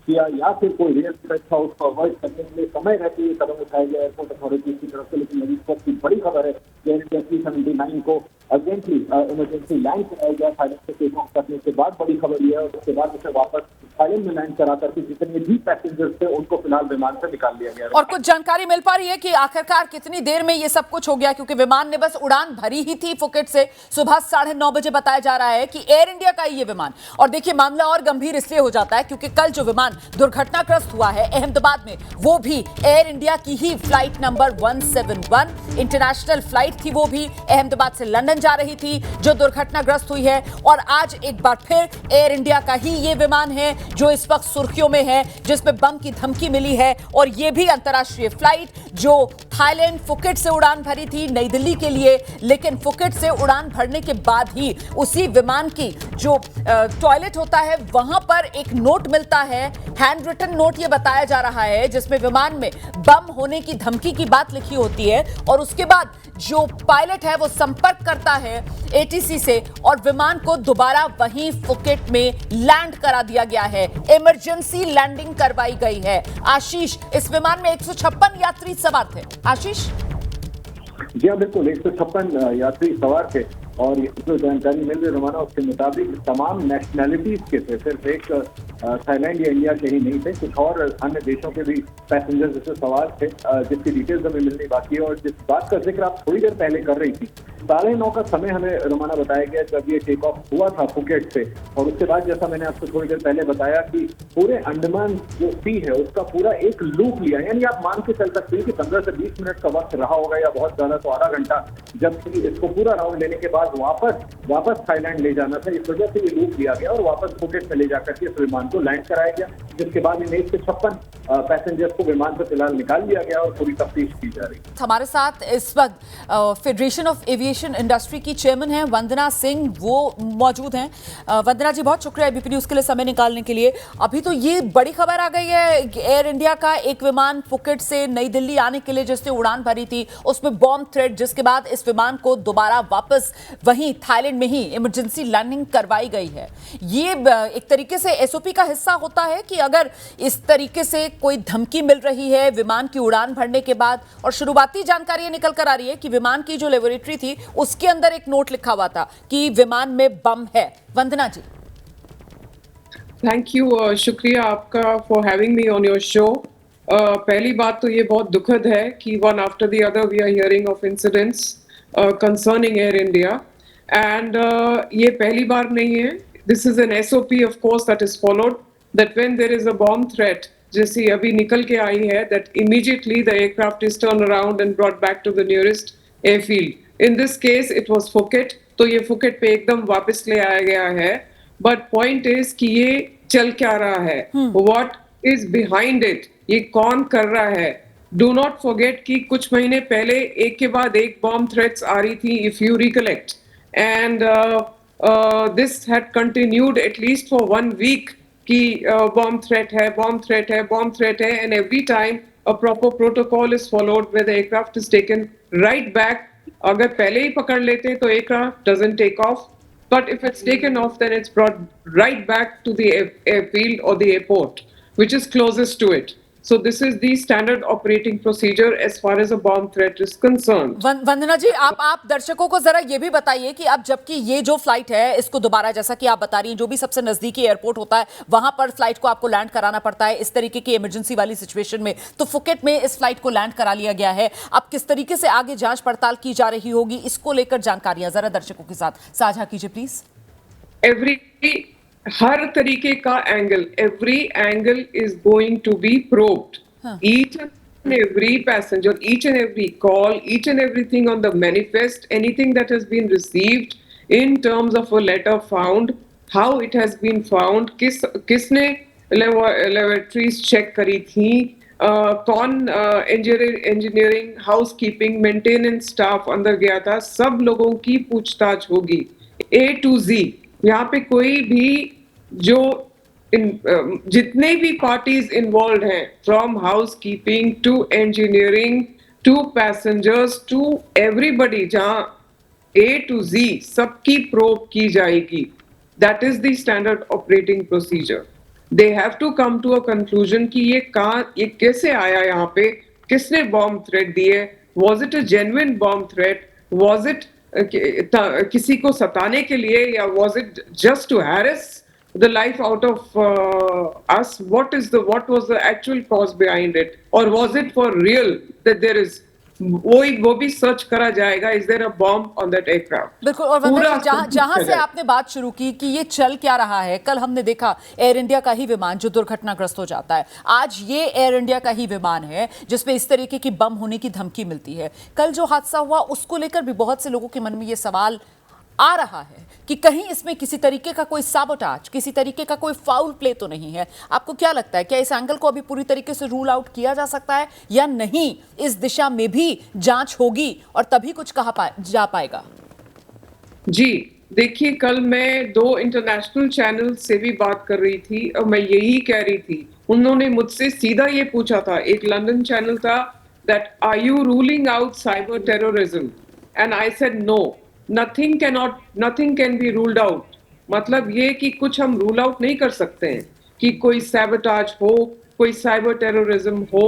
किया या फिर कोई रियल थ्रेट था उसको अवॉइड करने के लिए समय रहते हुए कदम उठाया गया एयरपोर्ट अथॉरिटीज की तरफ से। लेकिन अभी इस वक्त की बड़ी खबर है कि एयर इंडिया 379 को अर्जेंटली इमरजेंसी लैंड कराया गया थाईलैंड से टेक ऑफ करने के बाद। बड़ी खबर यह है और उसके बाद उसे वापस थाईलैंड में लैंड करा करके जितने भी पैसेंजर्स थे उनको फिलहाल विमान से निकाल लिया गया। और कुछ जानकारी मिल पा रही है कि आखिरकार कितनी देर में ये सब कुछ हो गया, क्योंकि विमान ने बस उड़ान भरी ही थी फुकेट से। सुबह 9:30 बजे बताया जा रहा है कि एयर इंडिया का ये विमान, और देखिए मामला और गंभीर इसलिए हो जाता है क्योंकि कल जो विमान दुर्घटनाग्रस्त हुआ है अहमदाबाद में, वो भी एयर इंडिया की ही फ्लाइट नंबर 171 इंटरनेशनल फ्लाइट थी। वो भी अहमदाबाद से लंदन जा रही थी जो दुर्घटनाग्रस्त हुई है। और आज एक बार फिर एयर इंडिया का ही ये विमान है जो इस वक्त सुर्खियों में है, जिसमें बम की धमकी मिली है। और ये भी अंतर्राष्ट्रीय फ्लाइट जो थाईलैंड फुकेट से उड़ान भरी थी नई दिल्ली के लिए, लेकिन फुकेट से उड़ान भरने के बाद ही उसी विमान की जो टॉयलेट होता है वहां पर एक नोट मिलता है, हैंड रिटन नोट ये बताया जा रहा है, जिसमें विमान में बम होने की धमकी की बात लिखी होती है। और उसके बाद जो पायलट है वो संपर्क करता है ATC से और विमान को दोबारा वहीं फुकेट में लैंड करा दिया गया है। इमरजेंसी लैंडिंग करवाई गई है। आशीष, इस विमान में 156 यात्री सवार थे। आशीष, जी हाँ, बिल्कुल 156 यात्री सवार थे। और जो जानकारी मिल रही रोमाना उसके मुताबिक तमाम नेशनैलिटीज के थे, सिर्फ एक थाईलैंड या इंडिया के ही नहीं थे, कुछ और अन्य देशों के भी पैसेंजर्स इसमें सवार थे, जिसकी डिटेल्स हमें मिलनी बाकी है। और जिस बात का जिक्र आप थोड़ी देर पहले कर रही थी, 9:30 का समय हमें रोमाना बताया गया जब ये टेक ऑफ हुआ था फुकेट से। और उसके बाद जैसा मैंने आपको थोड़ी देर पहले बताया कि पूरे अंडमान जो सी है उसका पूरा एक लूप लिया, यानी आप मान के चल सकते हैं कि 15 से 20 मिनट का वक्त रहा होगा या बहुत ज्यादा तो आधा घंटा, जबकि इसको पूरा राउंड लेने के बाद वापस थाईलैंड ले जाना था। इस वजह से ये लूप लिया गया और वापस फुकेट में ले जाकर के इस विमान को लैंड कराया गया, जिसके बाद इन 156 पैसेंजर्स को विमान से फिलहाल निकाल लिया गया और पूरी तफ्तीश की जा रही है। हमारे साथ इस वक्त फेडरेशन ऑफ एविएशन इंडस्ट्री की चेयरमैन हैं वंदना सिंह, वो मौजूद हैं। वंदना जी, बहुत शुक्रिया एबीपी न्यूज़ के लिए समय निकालने के लिए। अभी तो ये बड़ी खबर आ गई है, एयर इंडिया का एक विमान फुकेट से नई दिल्ली आने के लिए जिसने उड़ान भरी थी उसमें बॉम्ब थ्रेट, जिसके बाद इस विमान को दोबारा वापस वहीं थाईलैंड में ही इमरजेंसी लैंडिंग करवाई गई है। ये एक तरीके से एसओपी का हिस्सा होता है कि अगर इस तरीके से कोई धमकी मिल रही है विमान की उड़ान भरने के बाद, और शुरुआती जानकारी निकल कर आ रही है कि विमान की जो लेबोरेटरी थी उसके अंदर एक नोट लिखा हुआ था कि विमान में बम है। वंदना जी, थैंक यू, शुक्रिया आपका for having me on your show. पहली बात तो ये बहुत दुखद है कि one after the other we are hearing of incidents concerning Air India, and ये पहली बार नहीं है। This is an SOP of course that is followed, that when there is a bomb threat, जैसे अभी निकल के आई है, that immediately the aircraft is turn around and brought back to the nearest airfield. In this case it was Phuket, तो ये फुकेट पे एकदम वापस ले आया गया है। बट पॉइंट इज कि ये चल क्या रहा है, व्हाट इज बिहाइंड इट, ये कौन कर रहा है। डू नॉट फॉरगेट कि कुछ महीने पहले एक के बाद एक बॉम्ब थ्रेट्स आ रही थी, if you recollect, and this had continued at least for 1 week कि बॉम्ब थ्रेट है, बॉम्ब थ्रेट है, बॉम्ब थ्रेट है, and every time a proper protocol is followed where the aircraft is taken right back. अगर पहले ही पकड़ लेते तो aircraft doesn't take off, but if it's taken off then it's brought right back to the airfield or the airport which is closest to it. So this is the standard operating procedure as far as a bomb threat is concerned. वंदना जी, आप दर्शकों को जरा ये भी बताइए कि अब जबकि ये जो फ्लाइट है इसको दोबारा, जैसा कि आप बता रही हैं, जो भी सबसे नजदीकी एयरपोर्ट होता है वहां पर फ्लाइट को आपको लैंड कराना पड़ता है इस तरीके की इमरजेंसी वाली सिचुएशन में, तो फुकेट में इस फ्लाइट को लैंड करा लिया गया है। अब किस तरीके से आगे जांच पड़ताल की जा रही होगी, इसको लेकर जानकारियां जरा दर्शकों के साथ साझा कीजिए प्लीज। हर तरीके का angle, every angle is going to be probed. Each and every passenger, each and every call, each and everything on the manifest, anything that has been received in terms of a letter found, how it has been found, किसने laboratories check करी थी, कौन engineering, housekeeping, maintenance staff अंदर गया था, सब लोगों की पूछताछ होगी A to Z। यहाँ पे कोई भी जो जितने भी पार्टीज इन्वॉल्व हैं, from housekeeping to engineering to passengers to everybody, जहां A to Z सबकी प्रोब की जाएगी। That is the standard operating procedure. They have to come to a conclusion कि ये कैसे आया, यहाँ पे किसने बॉम्ब थ्रेट दिए, was it a genuine bomb threat, was it किसी को सताने के लिए, या was it just to harass the life out of us? What was the actual cause behind it, or was it for real that there is, वो भी सर्च करा जाएगा, is there a bomb on that aircraft? बिल्कुल। और जहां से आपने बात शुरू की कि ये चल क्या रहा है, कल हमने देखा एयर इंडिया का ही विमान जो दुर्घटनाग्रस्त हो जाता है, आज ये एयर इंडिया का ही विमान है जिसमें इस तरीके की बम होने की धमकी मिलती है। कल जो हादसा हुआ उसको लेकर भी बहुत से लोगों के मन में ये सवाल आ रहा है कि कहीं इसमें किसी तरीके का कोई साबोटाज, किसी तरीके का कोई फाउल प्ले तो नहीं है। आपको क्या लगता है, क्या इस एंगल को अभी पूरी तरीके से रूल आउट किया जा सकता है या नहीं, इस दिशा में भी जांच होगी और तभी कुछ कहा जा पाएगा? जी देखिए, कल मैं 2 इंटरनेशनल चैनल से भी बात कर रही थी और मैं यही कह रही थी, उन्होंने मुझसे सीधा ये पूछा था, एक लंदन चैनल था, that are you ruling out cyber terrorism, and I said no, nothing can be ruled out। मतलब ये कि कुछ हम रूल आउट नहीं कर सकते हैं कि कोई सैबोटाज हो, कोई साइबर टेररिज्म हो,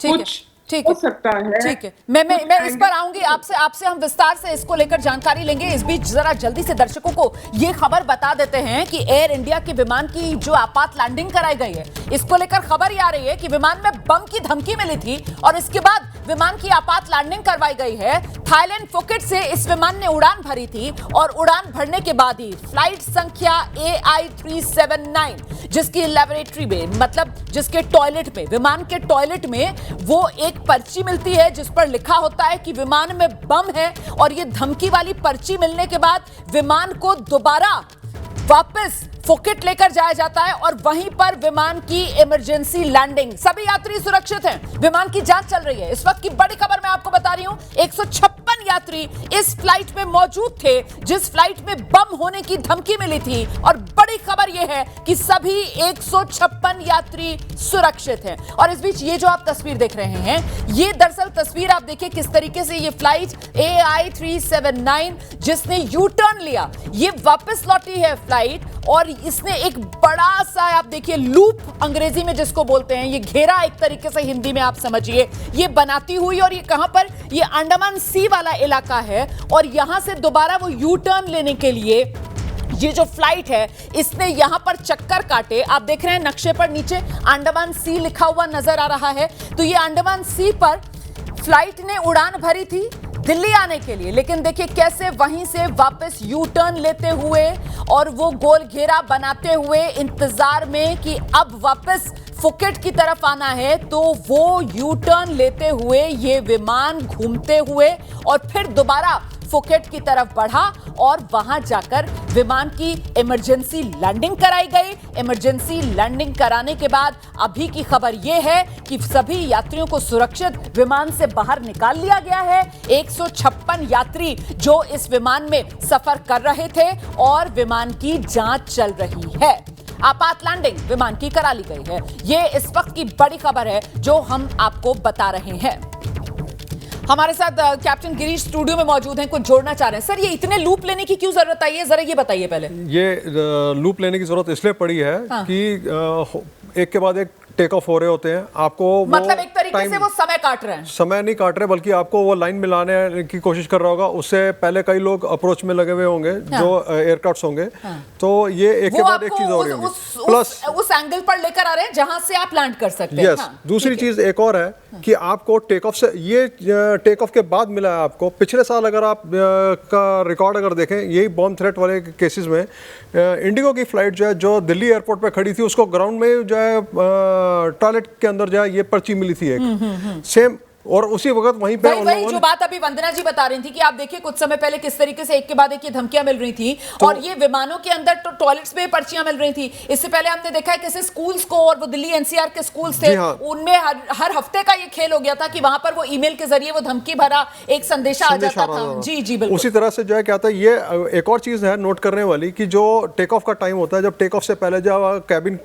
कुछ ठीक हो है, सकता है। ठीक है, मैं इस पर आऊंगी, आपसे हम विस्तार से इसको लेकर जानकारी लेंगे। इस बीच जरा जल्दी से दर्शकों को ये खबर बता देते हैं कि एयर इंडिया के विमान की जो आपात लैंडिंग कराई गई है, इसको लेकर खबर ये आ रही है कि विमान में बम की धमकी मिली थी और इसके बाद विमान की आपात लैंडिंग करवाई गई है। थाईलैंड फुकेट से इस विमान ने उड़ान भरी थी और उड़ान भरने के बाद ही फ्लाइट संख्या AI379, जिसकी लैबोरेटरी में, मतलब जिसके टॉयलेट में, विमान के टॉयलेट में वो एक पर्ची मिलती है जिस पर लिखा होता है कि विमान में बम है, और ये धमकी वाली पर्ची मिलने के बाद विमान को दोबारा वापस फुकेट लेकर जाया जाता है और वहीं पर विमान की इमरजेंसी लैंडिंग। सभी यात्री सुरक्षित हैं, विमान की जांच चल रही है। इस वक्त की बड़ी खबर मैं आपको बता रही हूं, 156 यात्री इस फ्लाइट में मौजूद थे जिस फ्लाइट में बम होने की धमकी मिली थी, और बड़ी खबर यह है कि सभी 156 यात्री सुरक्षित हैं। और इस बीच ये जो आप तस्वीर देख रहे हैं, ये दरअसल तस्वीर आप देखिए किस तरीके से ये फ्लाइट AI379 जिसने यू टर्न लिया, ये वापस लौटी है फ्लाइट, और इसने एक बड़ा सा, आप देखिए, लूप अंग्रेजी में जिसको बोलते हैं, ये घेरा एक तरीके से हिंदी में आप समझिए, ये बनाती हुई, और ये कहां पर, ये अंडमान सी वाला इलाका है, और यहां से दोबारा वो यू टर्न लेने के लिए ये जो फ्लाइट है इसने यहां पर चक्कर काटे। आप देख रहे हैं नक्शे पर नीचे अंडमान सी लिखा हुआ नजर आ रहा है, तो ये अंडमान सी पर फ्लाइट ने उड़ान भरी थी दिल्ली आने के लिए, लेकिन देखिए कैसे वहीं से वापस यू टर्न लेते हुए और वो गोल घेरा बनाते हुए इंतजार में कि अब वापस फुकेट की तरफ आना है, तो वो यू टर्न लेते हुए ये विमान घूमते हुए और फिर दोबारा फुकेट की तरफ बढ़ा और वहां जाकर विमान की इमरजेंसी लैंडिंग कराई गई। इमरजेंसी लैंडिंग कराने के बाद अभी की खबर यह है कि सभी यात्रियों को सुरक्षित विमान से बाहर निकाल लिया गया है। 156 यात्री जो इस विमान में सफर कर रहे थे और विमान की जांच चल रही है। आपात लैंडिंग विमान की करा ली गई है। ये इस वक्त की बड़ी खबर है जो हम आपको बता रहे हैं। हमारे साथ कैप्टन गिरीश स्टूडियो में मौजूद हैं, कुछ जोड़ना चाह रहे हैं। सर, ये इतने लूप लेने की क्यों जरूरत आई है, जरा ये बताइए पहले। ये लूप लेने की जरूरत इसलिए पड़ी है कि एक के बाद एक टेक ऑफ हो रहे होते हैं, आपको मतलब एक तरीके से वो समय काट रहे हैं। समय नहीं काट रहे, बल्कि आपको वो लाइन मिलाने की कोशिश कर रहा होगा। उससे पहले कई लोग अप्रोच में लगे हुए होंगे, जो एयरक्राफ्ट्स होंगे, तो ये एक के बाद एक चीज हो रही होगी। प्लस उस एंगल पर लेकर आ रहे हैं जहां से आप लैंड कर सकते हैं। यस, दूसरी चीज एक और है कि आपको टेक ऑफ से, ये टेक ऑफ के बाद मिला है आपको। पिछले साल अगर आप का रिकॉर्ड अगर देखें, यही बॉम्ब थ्रेट वाले केसेस में इंडिगो की फ्लाइट जो है, जो दिल्ली एयरपोर्ट पे खड़ी थी, उसको ग्राउंड में जो है टॉयलेट के अंदर जो है ये पर्ची मिली थी एक सेम, और उसी वक्त वहीं पे वही जो बात अभी वंदना जी बता रही थी कि आप देखिए कुछ समय पहले किस तरीके से एक के बाद एक ये धमकियां मिल रही थी, तो और ये विमानों के अंदर तो टॉयलेट्स में पर्चियां मिल रही थी। इससे पहले हमने देखा है कैसे स्कूल्स को, और वो दिल्ली एनसीआर के स्कूल्स थे, उनमें हर हफ्ते का ये खेल हो गया था कि वहां पर वो ईमेल के जरिए वो धमकी भरा एक संदेशा आ जाता था। जी जी बिल्कुल। उसी तरह से जो है क्या था, ये एक और चीज है नोट करने वाली कि जो टेक ऑफ का टाइम होता है, जब टेक ऑफ से पहले जो कैबिन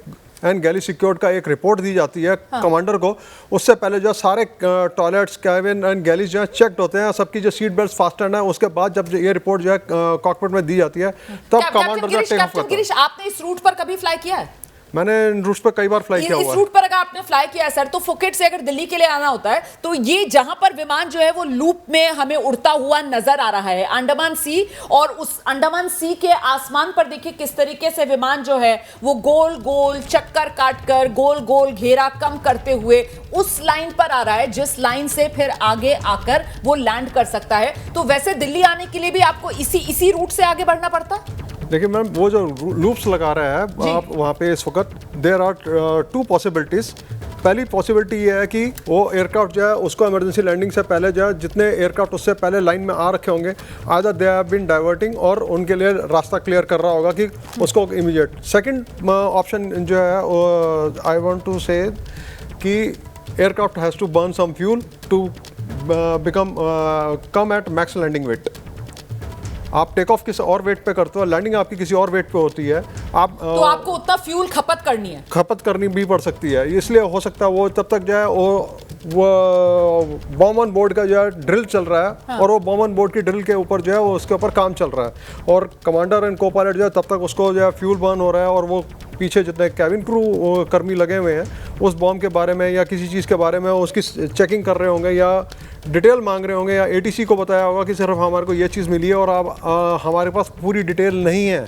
एंड गैली सिक्योर्ड का एक रिपोर्ट दी जाती है कमांडर को, उससे पहले जो सारे टॉयलेट्स, कैबिन एंड गैलीज जो है चेक्ड होते हैं, सबकी जो सीट बेल्ट फास्टन है, उसके बाद जब ये रिपोर्ट जो है कॉकपिट में दी जाती है, तब कमांडर जो टेक ऑफ करता है। आपने इस रूट पर कभी फ्लाई किया है? मैंने इन रूट्स पर कई बार फ्लाई किया हुआ है। इस रूट पर अगर आपने फ्लाई किया है सर, तो फुकेट से अगर दिल्ली के लिए आना होता है, तो ये जहां पर विमान जो है वो लूप में हमें उड़ता हुआ नजर आ रहा है, अंडमान सी, और उस अंडमान सी के आसमान पर देखिए किस तरीके से विमान जो है वो गोल गोल चक्कर काटकर, गोल गोल घेरा कम करते हुए उस लाइन पर आ रहा है जिस लाइन से फिर आगे आकर वो लैंड कर सकता है। तो वैसे दिल्ली आने के लिए भी आपको इसी रूट से आगे बढ़ना पड़ता है? देखिए मैम, वो जो लूप्स लगा रहा है आप वहाँ पे इस वक्त, देयर आर 2 पॉसिबिलिटीज। पहली पॉसिबिलिटी ये है कि वो एयरक्राफ्ट जो है उसको इमरजेंसी लैंडिंग से पहले जो है, जितने एयरक्राफ्ट उससे पहले लाइन में आ रखे होंगे, either they have been diverting, और उनके लिए रास्ता क्लियर कर रहा होगा कि उसको इमीडिएट। सेकंड ऑप्शन जो है, I want to say that aircraft has to burn some fuel to become come at max landing weight. आप टेक ऑफ किसी और वेट पे करते हो, लैंडिंग आपकी किसी और वेट पे होती है, आप तो आपको उतना फ्यूल खपत करनी भी पड़ सकती है। इसलिए हो सकता है वो तब तक जो है वो बॉम्ब ऑन बोर्ड का जो है ड्रिल चल रहा है, हाँ। और वो बॉम्ब ऑन बोर्ड की ड्रिल के ऊपर जो है वो उसके ऊपर काम चल रहा है, और कमांडर एंड को पायलट जो है तब तक उसको जो है फ्यूल बर्न हो रहा है, और वो पीछे जितने कैबिन क्रू कर्मी लगे हुए हैं उस बॉम्ब के बारे में या किसी चीज़ के बारे में उसकी चेकिंग कर रहे होंगे या डिटेल मांग रहे होंगे, या एटीसी को बताया होगा कि सिर्फ हमारे को ये चीज़ मिली है और अब हमारे पास पूरी डिटेल नहीं है,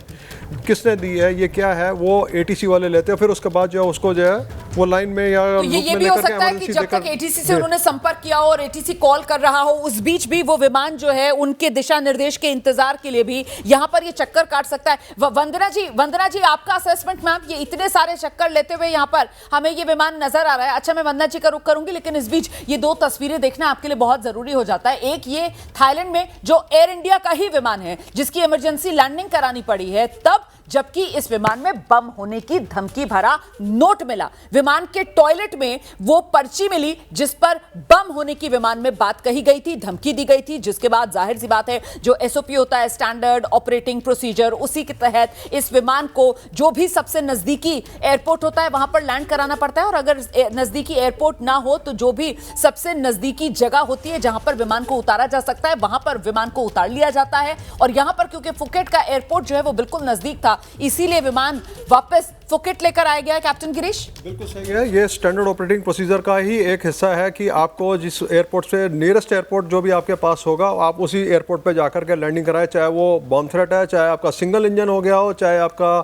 किसने दी है, ये क्या है, वो एटीसी वाले लेते हैं। फिर उसके बाद जो है उसको जो है वो लाइन में या तो ये भी हो सकता है कि जब तक एटीसी से उन्होंने संपर्क किया हो और एटीसी कॉल कर रहा हो, उस बीच भी वो विमान जो है उनके दिशा निर्देश के इंतजार के लिए भी यहाँ पर ये चक्कर काट सकता है। वंदना जी आपका असेसमेंट मैम, ये इतने सारे चक्कर लेते हुए यहाँ पर हमें ये विमान नजर आ रहा है। अच्छा, मैं वंदना जी का रुख करूंगी, लेकिन इस बीच ये दो तस्वीरें देखना आपके लिए बहुत जरूरी हो जाता है। एक ये थाईलैंड में जो एयर इंडिया का ही विमान है जिसकी इमरजेंसी लैंडिंग करानी पड़ी है, तब जबकि इस विमान में बम होने की धमकी भरा नोट मिला। विमान के टॉयलेट में वो पर्ची मिली जिस पर बम होने की विमान में बात कही गई थी, धमकी दी गई थी, जिसके बाद जाहिर सी बात है जो एसओपी होता है, स्टैंडर्ड ऑपरेटिंग प्रोसीजर, उसी के तहत इस विमान को जो भी सबसे नजदीकी एयरपोर्ट होता है वहां पर लैंड कराना पड़ता है। और अगर नजदीकी एयरपोर्ट ना हो तो जो भी सबसे नजदीकी जगह होती है जहां पर विमान को उतारा जा सकता है वहां पर विमान को उतार लिया जाता है। और यहां पर क्योंकि फुकेट का एयरपोर्ट जो है वो बिल्कुल नजदीक था, इसीलिए विमान वापस फुकेट लेकर आया गया। कैप्टन गिरीश, बिल्कुल सही है, ये स्टैंडर्ड ऑपरेटिंग प्रोसीजर का ही एक हिस्सा है कि आपको जिस एयरपोर्ट से नियरेस्ट एयरपोर्ट जो भी आपके पास होगा आप उसी एयरपोर्ट पे जाकर के लैंडिंग कराएं, चाहे वो बॉम्ब थ्रेट है, चाहे आपका सिंगल इंजन हो गया हो, चाहे आपका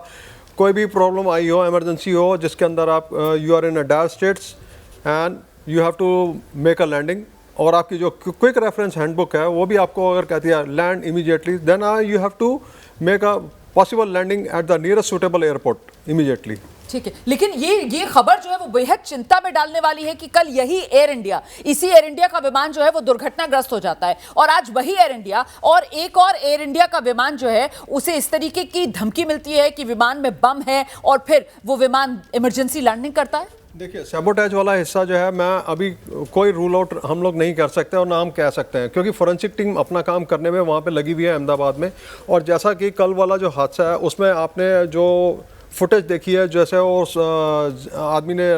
कोई भी प्रॉब्लम आई हो, इमरजेंसी हो, जिसके अंदर आप you are in a dire states and you have to make a landing. और आपकी जो क्विक रेफरेंस हैंडबुक है वो भी आपको अगर कहती है land immediately, then you have to make a possible landing at the nearest suitable airport immediately. ठीक है, लेकिन ये खबर जो है वो बेहद चिंता में डालने वाली है कि कल यही एयर इंडिया, इसी एयर इंडिया का विमान जो है वो दुर्घटनाग्रस्त हो जाता है और आज वही एयर इंडिया और एक और एयर इंडिया का विमान जो है उसे इस तरीके की धमकी मिलती है कि विमान में बम है और फिर वो विमान इमरजेंसी लैंडिंग करता है। देखिए, सैबोटेज वाला हिस्सा जो है मैं अभी कोई रूल आउट हम लोग नहीं कर सकते और ना हम कह सकते हैं, क्योंकि फोरेंसिक टीम अपना काम करने में वहाँ पे लगी हुई है अहमदाबाद में। और जैसा कि कल वाला जो हादसा है उसमें आपने जो फुटेज देखी है, जैसे उस आदमी ने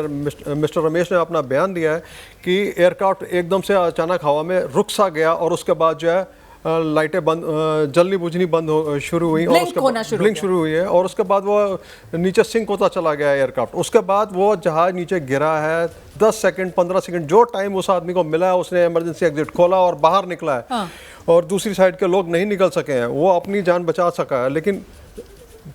मिस्टर रमेश ने अपना बयान दिया है कि एयरक्राफ्ट एकदम से अचानक हवा में रुक सा गया और उसके बाद जो है लाइटें बंद, जलनी बुझनी बंद शुरू हुई और उसके बाद ब्लिंक शुरू हुई है और उसके बाद वो नीचे सिंक होता चला गया एयरक्राफ्ट। उसके बाद वो जहाज नीचे गिरा है, 10 सेकंड 15 सेकंड जो टाइम उस आदमी को मिला है उसने इमरजेंसी एग्जिट खोला और बाहर निकला है। हाँ। और दूसरी साइड के लोग नहीं निकल सके हैं, वो अपनी जान बचा सका है। लेकिन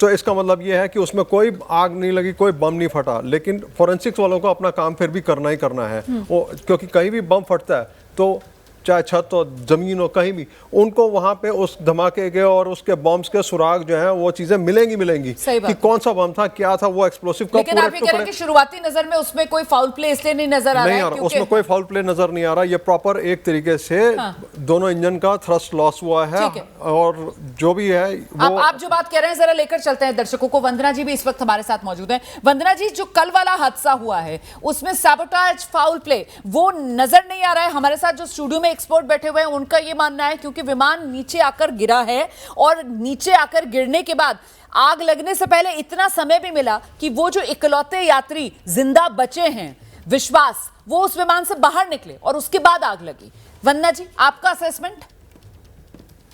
तो इसका मतलब ये है कि उसमें कोई आग नहीं लगी, कोई बम नहीं फटा, लेकिन फोरेंसिक्स वालों को अपना काम फिर भी करना ही करना है। वो क्योंकि कहीं भी बम फटता है तो चाहे छत हो, जमीन हो, कहीं भी उनको वहां पे उस धमाके के और उसके बॉम्ब्स के सुराग जो हैं वो चीजें मिलेंगी कि कौन सा बम था, क्या था, वो एक्सप्लोसिव का। लेकिन आप ये कह रहे हैं कि शुरुआती नजर में उसमें कोई फाउल प्ले इसलिए नहीं नजर आ रहा है, उसमें कोई फाउल प्ले नजर नहीं आ रहा। ये प्रॉपर एक तरीके से दोनों इंजन का थ्रस्ट लॉस हुआ है और जो भी है वो आप जो बात कह रहे हैं जरा लेकर चलते हैं दर्शकों को। वंदना जी भी इस वक्त हमारे साथ मौजूद हैं। वंदना जी, जो कल वाला हादसा हुआ है उसमें सैबोटेज, फाउल प्ले वो नजर नहीं आ रहा है। हमारे साथ जो स्टूडियो में एक्सपर्ट बैठे हुए हैं उनका ये मानना है क्योंकि विमान नीचे आकर गिरा है और नीचे आकर गिरने के बाद आग लगने से पहले इतना समय भी मिला कि वो जो इकलौते यात्री जिंदा बचे हैं, विश्वास, वो उस विमान से बाहर निकले और उसके बाद आग लगी। वंदना जी, आपका असेसमेंट?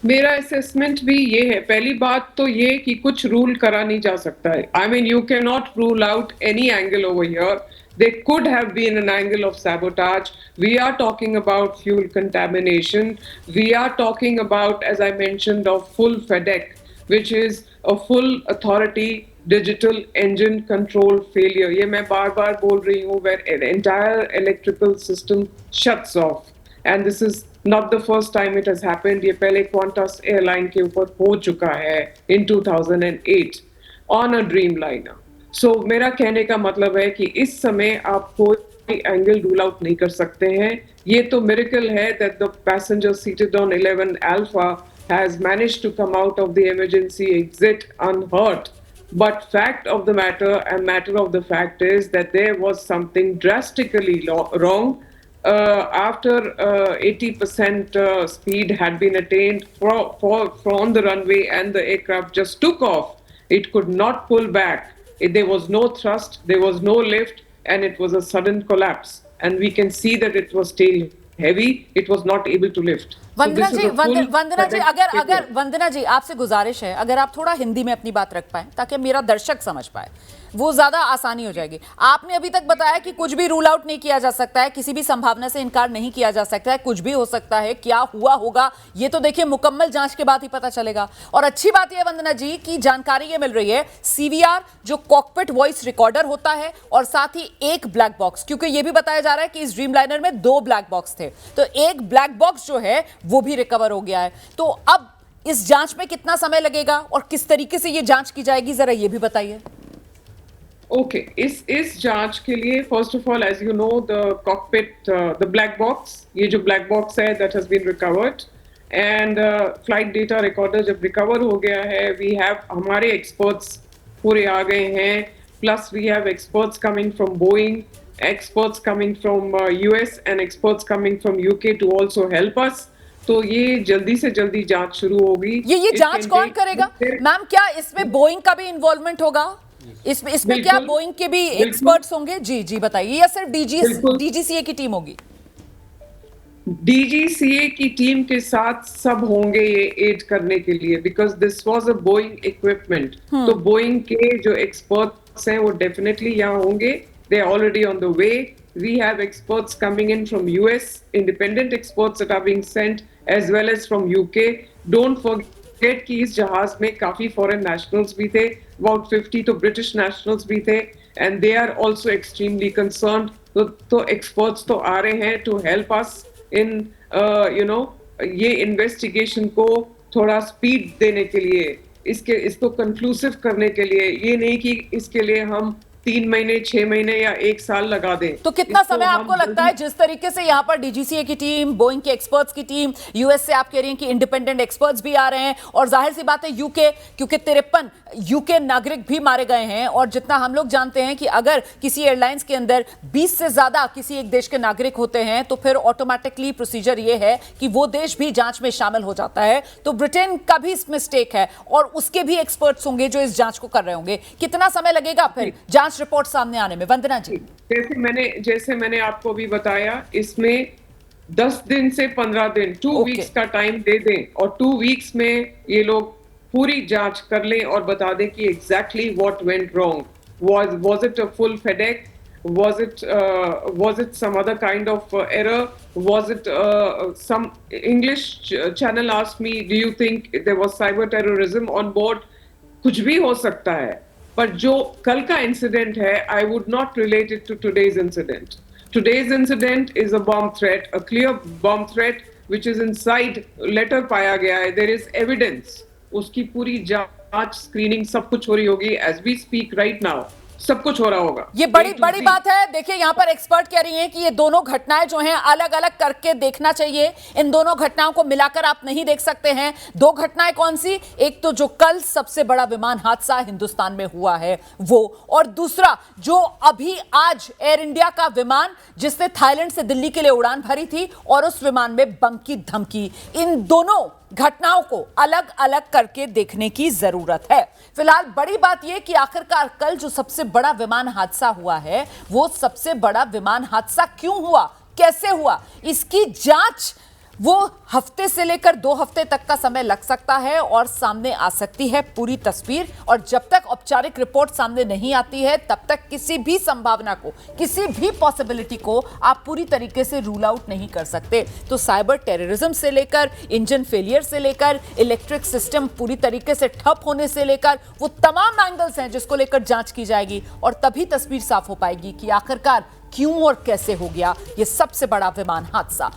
मेरा असेसमेंट भी ये है, पहली बात तो ये कि कुछ रूल करा नहीं जा सकता है। I mean you can not rule out any angle over here. There could have been an angle of sabotage. We are talking about fuel contamination. We are talking about, as I mentioned, of full FEDEC, which is a full authority digital engine control failure. ये मैं बार-बार बोल रही हूँ, where an entire electrical system shuts off. And this is not the first time it has happened. ये पहले Qantas airline के ऊपर हो चुका है in 2008 on a Dreamliner. So, मेरा कहने का मतलब है कि इस समय आप कोई एंगल रूल आउट नहीं कर सकते हैं। ये तो मिरेकल है that the passenger seated on 11 Alpha has managed to come out of the emergency exit unhurt. But fact of the matter and matter of the fact is that there was something drastically wrong. After 80% speed had been attained from the runway and the aircraft just took off, it could not pull back. There was no thrust, there was no lift, and it was a sudden collapse. And we can see that it was still heavy, it was not able to lift. वंदना जी, अगर वंदना जी आपसे गुजारिश है, अगर आप थोड़ा हिंदी में अपनी बात रख पाएं ताकि मेरा दर्शक समझ पाए। वो ज्यादा आसानी हो जाएगी। आपने अभी तक बताया कि कुछ भी रूल आउट नहीं किया जा सकता है, किसी भी संभावना से इनकार नहीं किया जा सकता है, कुछ भी हो सकता है। क्या हुआ होगा ये तो देखिए मुकम्मल जांच के बाद ही पता चलेगा। और अच्छी बात यह वंदना जी की जानकारी ये मिल रही है, सीवीआर जो कॉकपिट वॉइस रिकॉर्डर होता है और साथ ही एक ब्लैक बॉक्स, क्योंकि यह भी बताया जा रहा है कि इस ड्रीमलाइनर में 2 ब्लैक बॉक्स थे, तो एक ब्लैक बॉक्स जो है वो भी रिकवर हो गया है। तो अब इस जांच में कितना समय लगेगा और किस तरीके से ये जांच की जाएगी, जरा ये भी बताइए। ओके, इस जांच के लिए first of all, as you know, the cockpit, the black box, ये जो ब्लैक बॉक्स है that has been recovered, and flight data recorder जब रिकवर हो गया है, वी हैव, हमारे एक्सपर्ट्स पूरे आ गए हैं, plus we have experts coming from Boeing, experts coming from US and experts coming from UK to also help us. तो ये जल्दी से जल्दी जांच शुरू होगी। ये जांच कौन करेगा मैम? क्या इसमें बोइंग का भी इन्वॉल्वमेंट होगा? इसमें क्या बोइंग के भी एक्सपर्ट्स होंगे? जी बताइए, या सिर्फ डीजीसीए की टीम होगी? डीजीसीए की टीम के साथ सब होंगे ये एड करने के लिए, because this was a Boeing equipment. तो बोइंग के जो एक्सपर्ट्स हैं वो डेफिनेटली यहाँ होंगे। They are already on the way. We have experts coming in from US, independent experts that are being sent, as well as from UK. Don't forget कि इस जहाज में काफी foreign nationals भी थे, about 50 तो British nationals भी थे, and they are also extremely concerned. तो experts तो आ रहे हैं to help us in, ये investigation को थोड़ा speed देने के लिए, इसको conclusive करने के लिए। ये नहीं कि इसके लिए हम 3 महीने, 6 महीने या 1 साल लगा दें। तो कितना समय आपको लगता है, जिस तरीके से यहाँ पर डीजीसीए की टीम, बोइंग के एक्सपर्ट्स की टीम, यूएस से आप कह रही हैं कि इंडिपेंडेंट एक्सपर्ट्स भी आ रहे हैं, और जाहिर सी बात है यूके, क्योंकि 53 यूके नागरिक भी मारे गए हैं, और जितना हम लोग जानते हैं कि अगर किसी एयरलाइंस के अंदर 20 से ज्यादा किसी एक देश के नागरिक होते हैं तो फिर ऑटोमेटिकली प्रोसीजर ये है कि वो देश भी जांच में शामिल हो जाता है। तो ब्रिटेन का भी इसमें स्टेक है और उसके भी एक्सपर्ट्स होंगे जो इस जांच को कर रहे होंगे। कितना समय लगेगा फिर जांच रिपोर्ट सामने आने में, वंदना जी? जैसे मैंने आपको भी बताया, इसमें 10 दिन से 15 दिन, 2 वीक्स का टाइम दे दें, और 2 वीक्स में ये लोग पूरी जांच कर लें और बता दें कि exactly what went wrong. was it a full FedEx? Was it some other kind of error? Was it some English channel asked me, do you think there was cyber terrorism on board? कुछ भी हो सकता है, पर जो कल का इंसिडेंट है, I would not relate it to today's incident. Today's incident is a bomb threat, a clear bomb threat which is inside letter पाया गया है, there is evidence. उसकी पूरी जांच, स्क्रीनिंग, सब कुछ हो रही होगी as we speak right now. सब कुछ हो रहा होगा। ये बड़ी बात है। देखिए, यहाँ पर एक्सपर्ट कह रही हैं कि ये दोनों घटनाएं जो हैं अलग अलग करके देखना चाहिए, इन दोनों घटनाओं को मिलाकर आप नहीं देख सकते हैं। 2 घटनाएं कौन सी? एक तो जो कल सबसे बड़ा विमान हादसा हिंदुस्तान में हुआ है वो, और दूसरा जो अभी आज एयर इंडिया का विमान जिसने थाईलैंड से दिल्ली के लिए उड़ान भरी थी और उस विमान में बम की धमकी। इन दोनों घटनाओं को अलग अलग करके देखने की जरूरत है। फिलहाल बड़ी बात यह कि आखिरकार कल जो सबसे बड़ा विमान हादसा हुआ है, वो सबसे बड़ा विमान हादसा क्यों हुआ, कैसे हुआ, इसकी जांच वो हफ्ते से लेकर 2 हफ्ते तक का समय लग सकता है और सामने आ सकती है पूरी तस्वीर। और जब तक औपचारिक रिपोर्ट सामने नहीं आती है, तब तक किसी भी संभावना को, किसी भी पॉसिबिलिटी को आप पूरी तरीके से रूल आउट नहीं कर सकते। तो साइबर टेररिज्म से लेकर, इंजन फेलियर से लेकर, इलेक्ट्रिक सिस्टम पूरी तरीके से ठप होने से लेकर, वो तमाम एंगल्स हैं जिसको लेकर जांच की जाएगी, और तभी तस्वीर साफ हो पाएगी कि आखिरकार क्यों और कैसे हो गया ये सबसे बड़ा विमान हादसा।